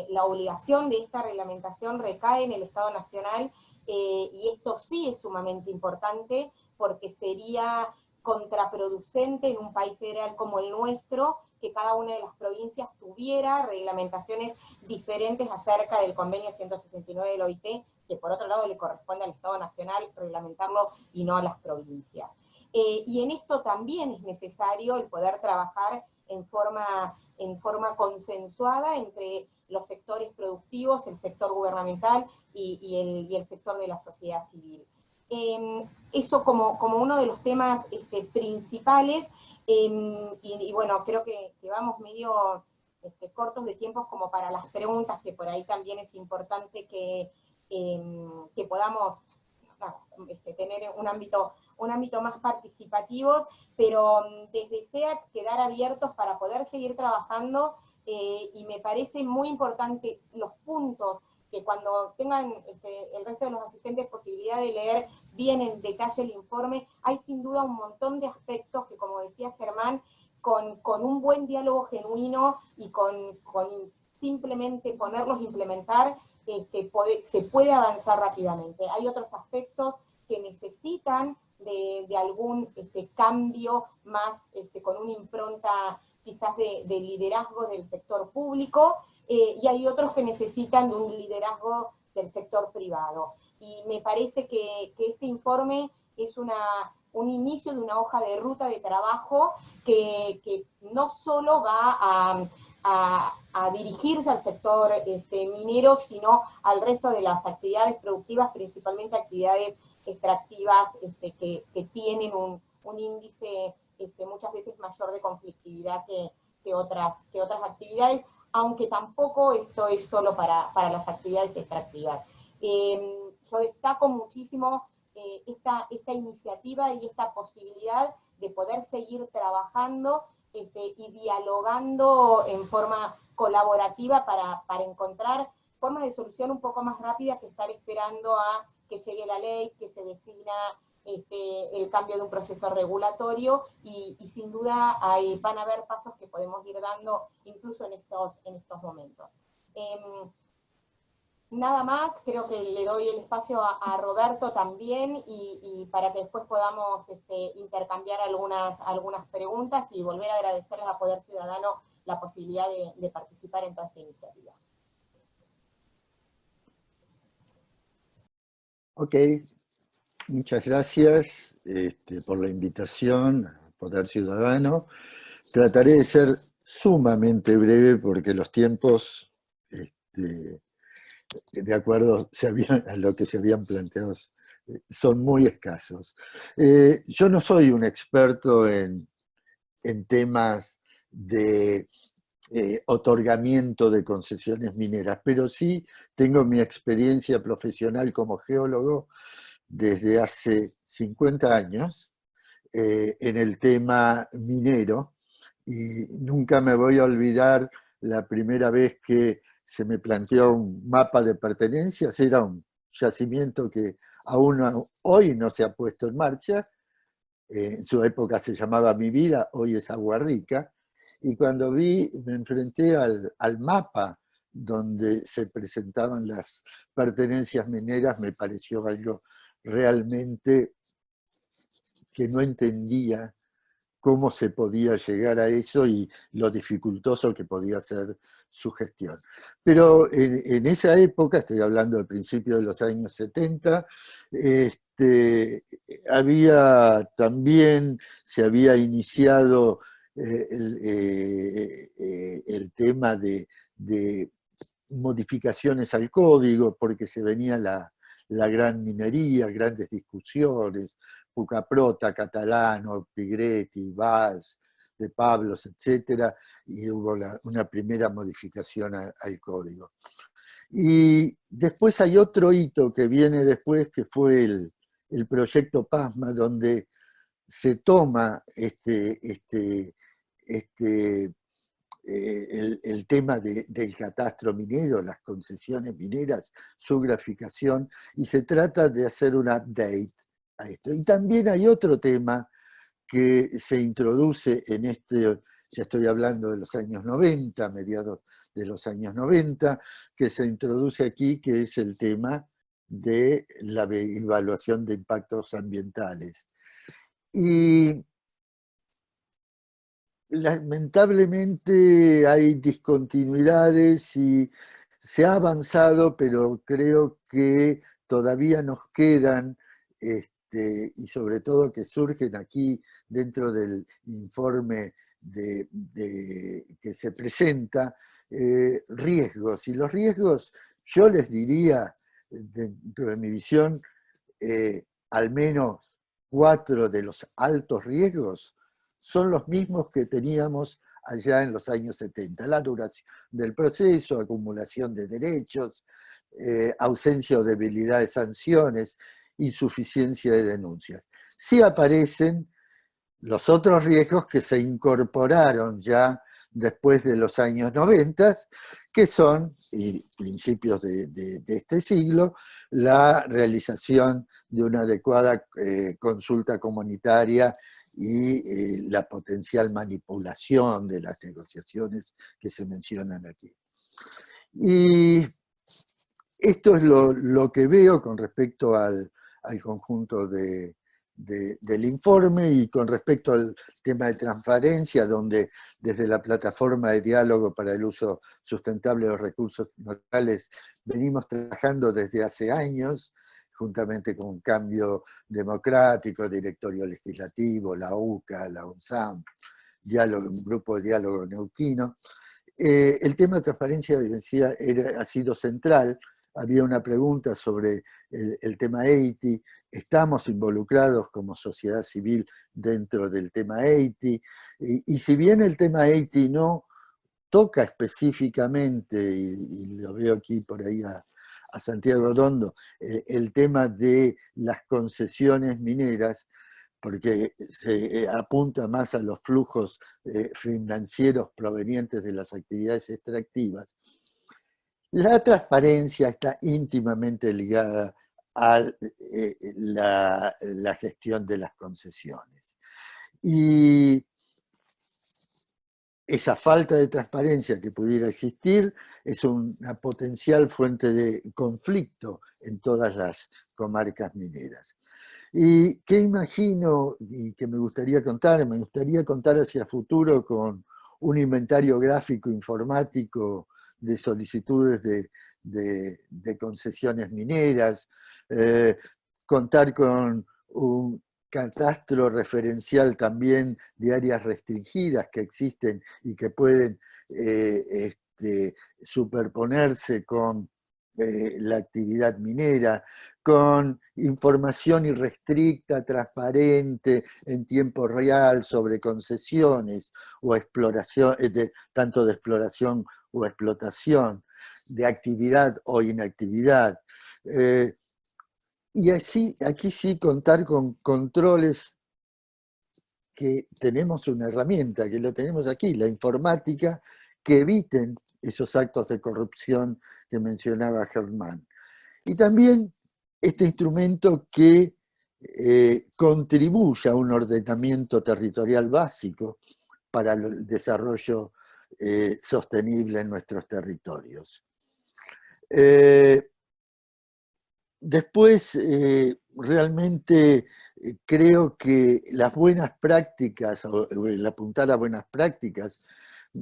S3: La obligación de esta reglamentación recae en el Estado Nacional, y esto sí es sumamente importante porque sería contraproducente en un país federal como el nuestro que cada una de las provincias tuviera reglamentaciones diferentes acerca del convenio 169 de la OIT, que por otro lado le corresponde al Estado Nacional reglamentarlo y no a las provincias. Y en esto también es necesario el poder trabajar en forma consensuada entre los sectores productivos, el sector gubernamental y el sector de la sociedad civil. Eso como uno de los temas principales, y bueno, creo que vamos medio cortos de tiempos como para las preguntas, que por ahí también es importante que podamos tener un ámbito más participativo, pero desde SEAT quedar abiertos para poder seguir trabajando, y me parece muy importante los puntos que cuando tengan el resto de los asistentes posibilidad de leer bien en detalle el informe, hay sin duda un montón de aspectos que, como decía Germán, con un buen diálogo genuino y con simplemente ponerlos a implementar, se puede avanzar rápidamente. Hay otros aspectos que necesitan de algún cambio más, con una impronta quizás de liderazgo del sector público, y hay otros que necesitan de un liderazgo del sector privado. Y me parece que este informe es un inicio de una hoja de ruta de trabajo que no solo va a dirigirse al sector minero, sino al resto de las actividades productivas, principalmente actividades extractivas que tienen un índice muchas veces mayor de conflictividad que otras actividades, aunque tampoco esto es solo para las actividades extractivas. Yo destaco muchísimo esta iniciativa y esta posibilidad de poder seguir trabajando y dialogando en forma colaborativa para encontrar formas de solución un poco más rápidas que estar esperando a que llegue la ley, que se defina el cambio de un proceso regulatorio, y sin duda van a haber pasos que podemos ir dando incluso en estos momentos. Nada más, creo que le doy el espacio a Roberto también, y para que después podamos intercambiar algunas preguntas y volver a agradecerles a Poder Ciudadano la posibilidad de participar en toda esta iniciativa.
S4: Ok, muchas gracias por la invitación a Poder Ciudadano. Trataré de ser sumamente breve porque los tiempos de acuerdo a lo que se habían planteado, son muy escasos. Yo no soy un experto en temas de otorgamiento de concesiones mineras, pero sí tengo mi experiencia profesional como geólogo desde hace 50 años en el tema minero, y nunca me voy a olvidar la primera vez que se me planteó un mapa de pertenencias. Era un yacimiento que aún hoy no se ha puesto en marcha. En su época se llamaba Mi Vida, hoy es Agua Rica, y cuando me enfrenté al mapa donde se presentaban las pertenencias mineras, me pareció algo realmente que no entendía cómo se podía llegar a eso y lo dificultoso que podía ser su gestión. Pero en esa época, estoy hablando del principio de los años 70, se había iniciado el tema de modificaciones al código, porque se venía la gran minería, grandes discusiones, Pucaprota, Catalano, Pigretti, Valls, de Pablos, etc., y hubo una primera modificación al código. Y después hay otro hito que viene después, que fue el proyecto PASMA, donde se toma el tema del catastro minero, las concesiones mineras, su graficación, y se trata de hacer un update a esto. Y también hay otro tema que se introduce en ya estoy hablando de los años 90, mediados de los años 90, que se introduce aquí, que es el tema de la evaluación de impactos ambientales. Y lamentablemente hay discontinuidades y se ha avanzado, pero creo que todavía nos quedan, y sobre todo que surgen aquí dentro del informe que se presenta, riesgos. Y los riesgos, yo les diría, dentro de mi visión, al menos 4 de los altos riesgos son los mismos que teníamos allá en los años 70. La duración del proceso, acumulación de derechos, ausencia o debilidad de sanciones, insuficiencia de denuncias. Sí aparecen los otros riesgos que se incorporaron ya después de los años 90, que son, y principios de este siglo, la realización de una adecuada consulta comunitaria y la potencial manipulación de las negociaciones que se mencionan aquí. Y esto es lo que veo con respecto al conjunto del informe, y con respecto al tema de transparencia, donde desde la plataforma de diálogo para el uso sustentable de los recursos naturales venimos trabajando desde hace años, juntamente con Cambio Democrático, Directorio Legislativo, la UCA, la UNSAM, un grupo de diálogo neuquino. El tema de transparencia, decía, ha sido central. Había una pregunta sobre el tema EITI. Estamos involucrados como sociedad civil dentro del tema EITI. Y si bien el tema EITI no toca específicamente, y lo veo aquí por ahí a Santiago Rondo, el tema de las concesiones mineras, porque se apunta más a los flujos financieros provenientes de las actividades extractivas. La transparencia está íntimamente ligada a la gestión de las concesiones. Y esa falta de transparencia que pudiera existir es una potencial fuente de conflicto en todas las comarcas mineras. ¿Y qué imagino y que me gustaría contar? Me gustaría contar hacia futuro con un inventario gráfico informático de solicitudes de concesiones mineras, contar con un catastro referencial también de áreas restringidas que existen y que pueden superponerse con la actividad minera, con información irrestricta, transparente, en tiempo real sobre concesiones o exploración, tanto de exploración o explotación, de actividad o inactividad. Y así, aquí sí contar con controles, que tenemos una herramienta, que la tenemos aquí, la informática, que eviten esos actos de corrupción que mencionaba Germán. Y también este instrumento que contribuye a un ordenamiento territorial básico para el desarrollo sostenible en nuestros territorios. Después, realmente creo que las buenas prácticas, o el apuntar a buenas prácticas,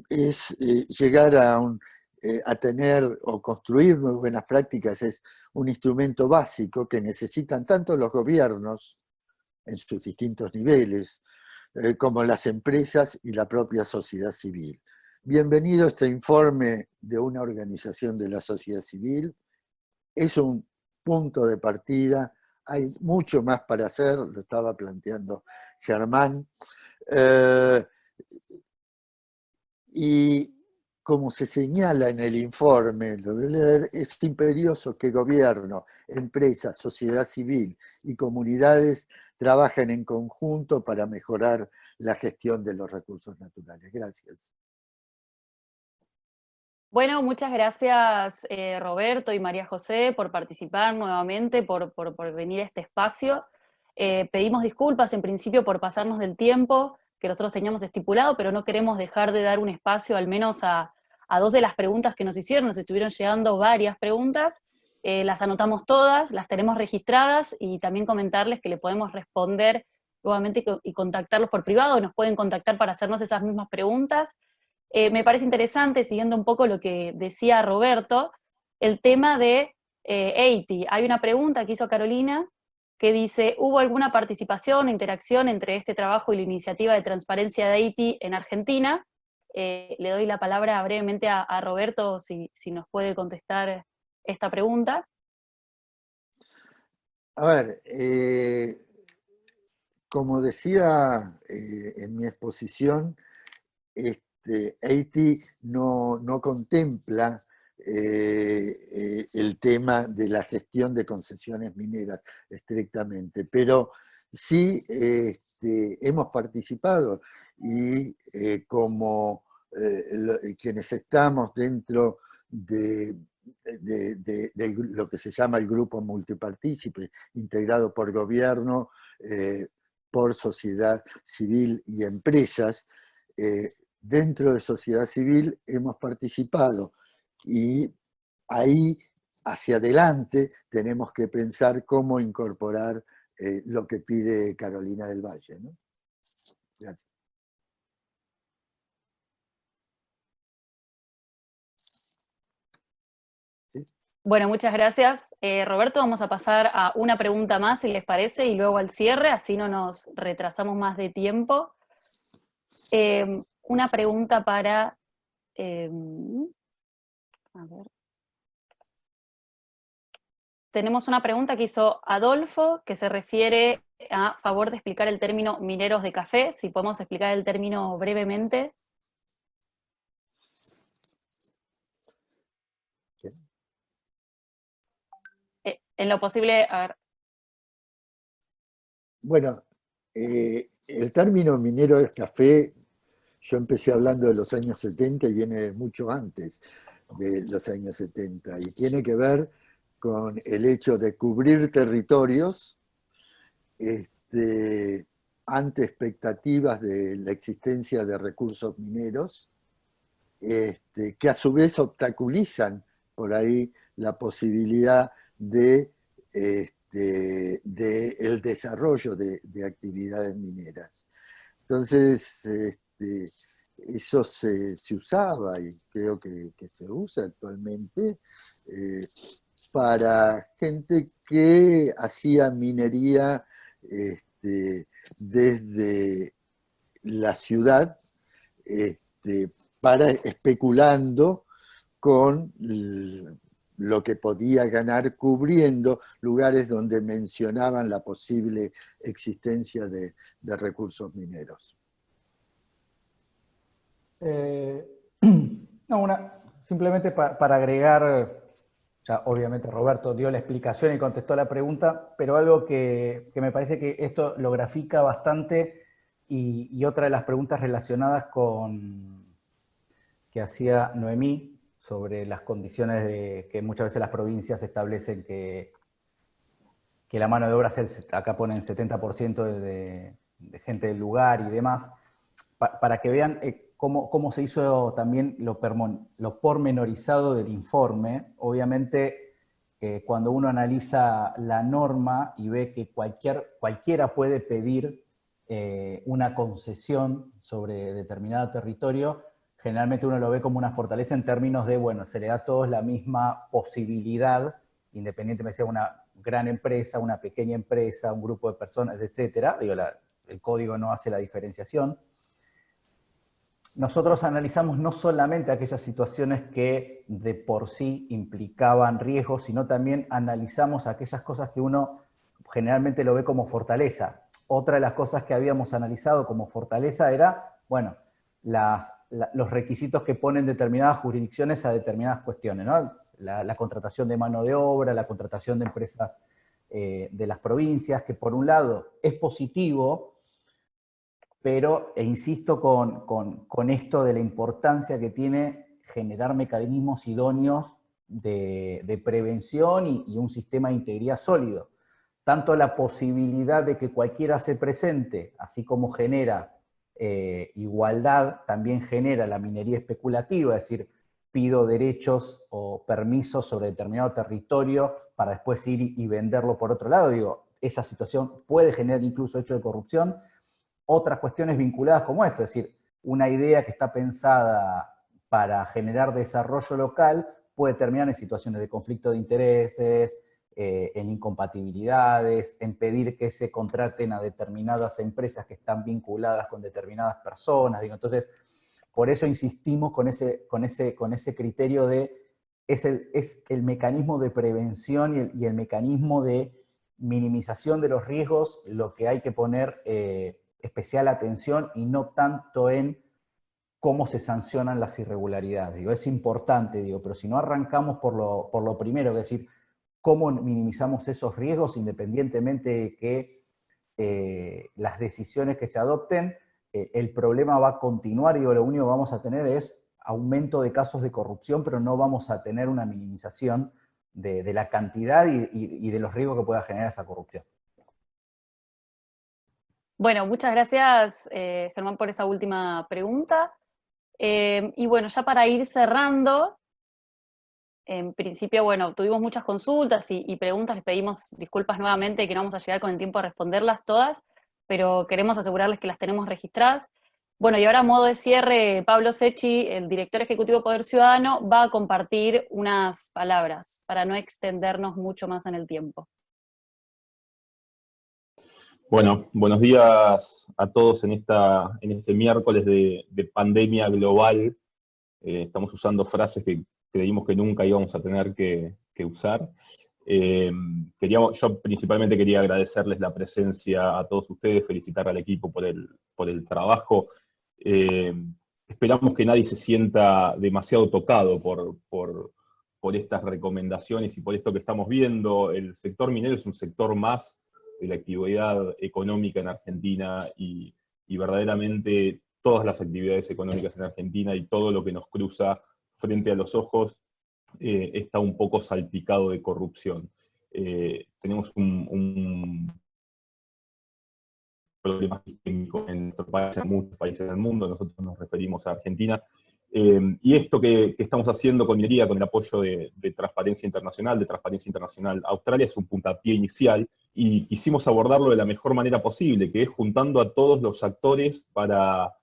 S4: es llegar a tener o construir muy buenas prácticas, es un instrumento básico que necesitan tanto los gobiernos en sus distintos niveles, como las empresas y la propia sociedad civil. Bienvenido a este informe de una organización de la sociedad civil. Es un punto de partida, hay mucho más para hacer, lo estaba planteando Germán, y como se señala en el informe, lo voy a leer, es imperioso que gobierno, empresas, sociedad civil y comunidades trabajen en conjunto para mejorar la gestión de los recursos naturales. Gracias.
S1: Bueno, muchas gracias Roberto y María José por participar nuevamente, por venir a este espacio. Pedimos disculpas en principio por pasarnos del tiempo que nosotros teníamos estipulado, pero no queremos dejar de dar un espacio al menos a dos de las preguntas que nos hicieron. Nos estuvieron llegando varias preguntas, las anotamos todas, las tenemos registradas y también comentarles que le podemos responder nuevamente y contactarlos por privado, nos pueden contactar para hacernos esas mismas preguntas. Me parece interesante, siguiendo un poco lo que decía Roberto, el tema de EITI. Hay una pregunta que hizo Carolina que dice, ¿hubo alguna participación, interacción entre este trabajo y la iniciativa de transparencia de EITI en Argentina? Le doy la palabra brevemente a Roberto si nos puede contestar esta pregunta.
S4: A ver, como decía en mi exposición, EITI no contempla el tema de la gestión de concesiones mineras estrictamente, pero sí hemos participado y como quienes estamos dentro de lo que se llama el grupo multipartícipe, integrado por gobierno, por sociedad civil y empresas, dentro de sociedad civil hemos participado y ahí hacia adelante tenemos que pensar cómo incorporar lo que pide Carolina del Valle, ¿no? Gracias. ¿Sí?
S1: Bueno, muchas gracias. Roberto, vamos a pasar a una pregunta más, si les parece, y luego al cierre, así no nos retrasamos más de tiempo. Una pregunta para... a ver. Tenemos una pregunta que hizo Adolfo, que se refiere a favor de explicar el término mineros de café, si podemos explicar el término brevemente. En lo posible, a ver.
S4: Bueno, el término minero de café, yo empecé hablando de los años 70 y viene mucho antes de los años 70, y tiene que ver con el hecho de cubrir territorios ante expectativas de la existencia de recursos mineros, que a su vez obstaculizan por ahí la posibilidad de el desarrollo de actividades mineras. Entonces, eso se usaba y creo que se usa actualmente para gente que hacía minería desde la ciudad, para especulando con lo que podía ganar cubriendo lugares donde mencionaban la posible existencia de recursos mineros.
S2: No, simplemente para agregar, ya obviamente Roberto dio la explicación y contestó la pregunta, pero algo que me parece que esto lo grafica bastante, y otra de las preguntas relacionadas con que hacía Noemí sobre las condiciones que muchas veces las provincias establecen que la mano de obra, acá ponen 70% de gente del lugar y demás, para que vean cómo se hizo también lo pormenorizado del informe. Obviamente, cuando uno analiza la norma y ve que cualquiera puede pedir una concesión sobre determinado territorio, generalmente uno lo ve como una fortaleza en términos de, bueno, se le da a todos la misma posibilidad, independientemente de sea una gran empresa, una pequeña empresa, un grupo de personas, etc. El código no hace la diferenciación. Nosotros analizamos no solamente aquellas situaciones que de por sí implicaban riesgos, sino también analizamos aquellas cosas que uno generalmente lo ve como fortaleza. Otra de las cosas que habíamos analizado como fortaleza era, bueno, los requisitos que ponen determinadas jurisdicciones a determinadas cuestiones, ¿no? La contratación de mano de obra, la contratación de empresas de las provincias, que por un lado es positivo, pero insisto con esto de la importancia que tiene generar mecanismos idóneos de prevención y un sistema de integridad sólido. Tanto la posibilidad de que cualquiera se presente, así como genera igualdad, también genera la minería especulativa, es decir, pido derechos o permisos sobre determinado territorio para después ir y venderlo por otro lado. Digo, esa situación puede generar incluso hechos de corrupción. Otras cuestiones vinculadas como esto, es decir, una idea que está pensada para generar desarrollo local puede terminar en situaciones de conflicto de intereses, en incompatibilidades, en pedir que se contraten a determinadas empresas que están vinculadas con determinadas personas. Digo, entonces, por eso insistimos con ese criterio de es el mecanismo de prevención y el mecanismo de minimización de los riesgos lo que hay que poner especial atención, y no tanto en cómo se sancionan las irregularidades. Digo, es importante, digo, pero si no arrancamos por lo primero, es decir, cómo minimizamos esos riesgos independientemente de que las decisiones que se adopten, el problema va a continuar. Digo, lo único que vamos a tener es aumento de casos de corrupción, pero no vamos a tener una minimización de la cantidad y de los riesgos que pueda generar esa corrupción.
S1: Bueno, muchas gracias, Germán, por esa última pregunta. Y bueno, ya para ir cerrando, en principio, bueno, tuvimos muchas consultas y preguntas, les pedimos disculpas nuevamente que no vamos a llegar con el tiempo a responderlas todas, pero queremos asegurarles que las tenemos registradas. Bueno, y ahora a modo de cierre, Pablo Secchi, el director ejecutivo de Poder Ciudadano, va a compartir unas palabras para no extendernos mucho más en el tiempo.
S5: Bueno, buenos días a todos en este miércoles de pandemia global. Estamos usando frases que creímos que nunca íbamos a tener que usar. Yo principalmente quería agradecerles la presencia a todos ustedes, felicitar al equipo por el trabajo. Esperamos que nadie se sienta demasiado tocado por estas recomendaciones y por esto que estamos viendo. El sector minero es un sector más de la actividad económica en Argentina, y verdaderamente todas las actividades económicas en Argentina y todo lo que nos cruza frente a los ojos está un poco salpicado de corrupción. Tenemos un problema sistémico en nuestro país, en muchos países del mundo, nosotros nos referimos a Argentina. Y esto que estamos haciendo con minería, con el apoyo de Transparencia Internacional Australia, es un puntapié inicial, y quisimos abordarlo de la mejor manera posible, que es juntando a todos los actores para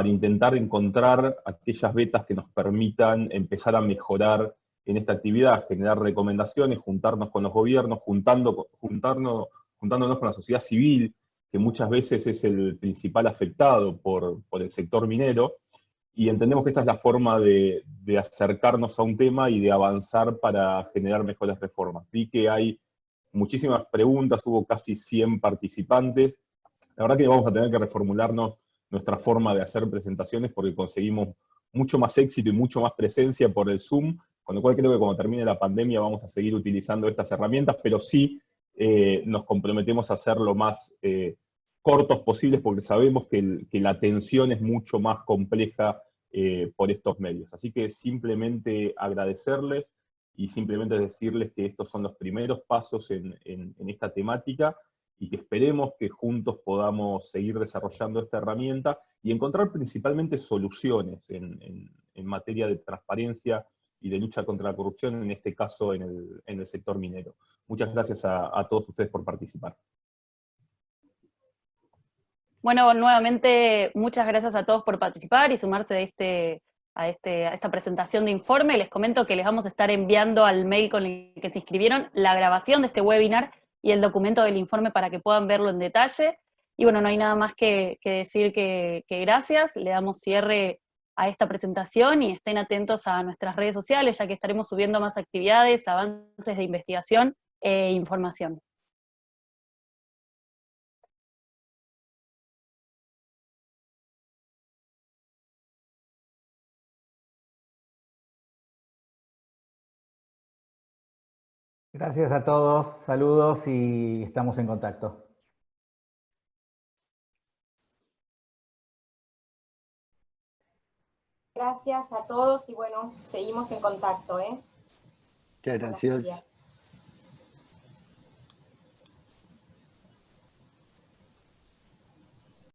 S5: intentar encontrar aquellas vetas que nos permitan empezar a mejorar en esta actividad, generar recomendaciones, juntarnos con los gobiernos, juntándonos con la sociedad civil, que muchas veces es el principal afectado por el sector minero, y entendemos que esta es la forma de acercarnos a un tema y de avanzar para generar mejores reformas. Vi que hay muchísimas preguntas, hubo casi 100 participantes. La verdad que vamos a tener que reformularnos nuestra forma de hacer presentaciones porque conseguimos mucho más éxito y mucho más presencia por el Zoom, con lo cual creo que cuando termine la pandemia vamos a seguir utilizando estas herramientas, pero sí nos comprometemos a ser lo más cortos posibles porque sabemos que la atención es mucho más compleja por estos medios. Así que simplemente agradecerles y simplemente decirles que estos son los primeros pasos en esta temática y que esperemos que juntos podamos seguir desarrollando esta herramienta y encontrar principalmente soluciones en materia de transparencia y de lucha contra la corrupción, en este caso en el sector minero. Muchas gracias a todos ustedes por participar.
S1: Bueno, nuevamente muchas gracias a todos por participar y sumarse a esta presentación de informe. Les comento que les vamos a estar enviando al mail con el que se inscribieron la grabación de este webinar y el documento del informe para que puedan verlo en detalle. Y bueno, no hay nada más que decir que gracias. Le damos cierre a esta presentación y estén atentos a nuestras redes sociales, ya que estaremos subiendo más actividades, avances de investigación e información.
S2: Gracias a todos, saludos y estamos en contacto.
S3: Gracias a todos y bueno, seguimos en contacto, ¿eh?
S4: Muchas gracias.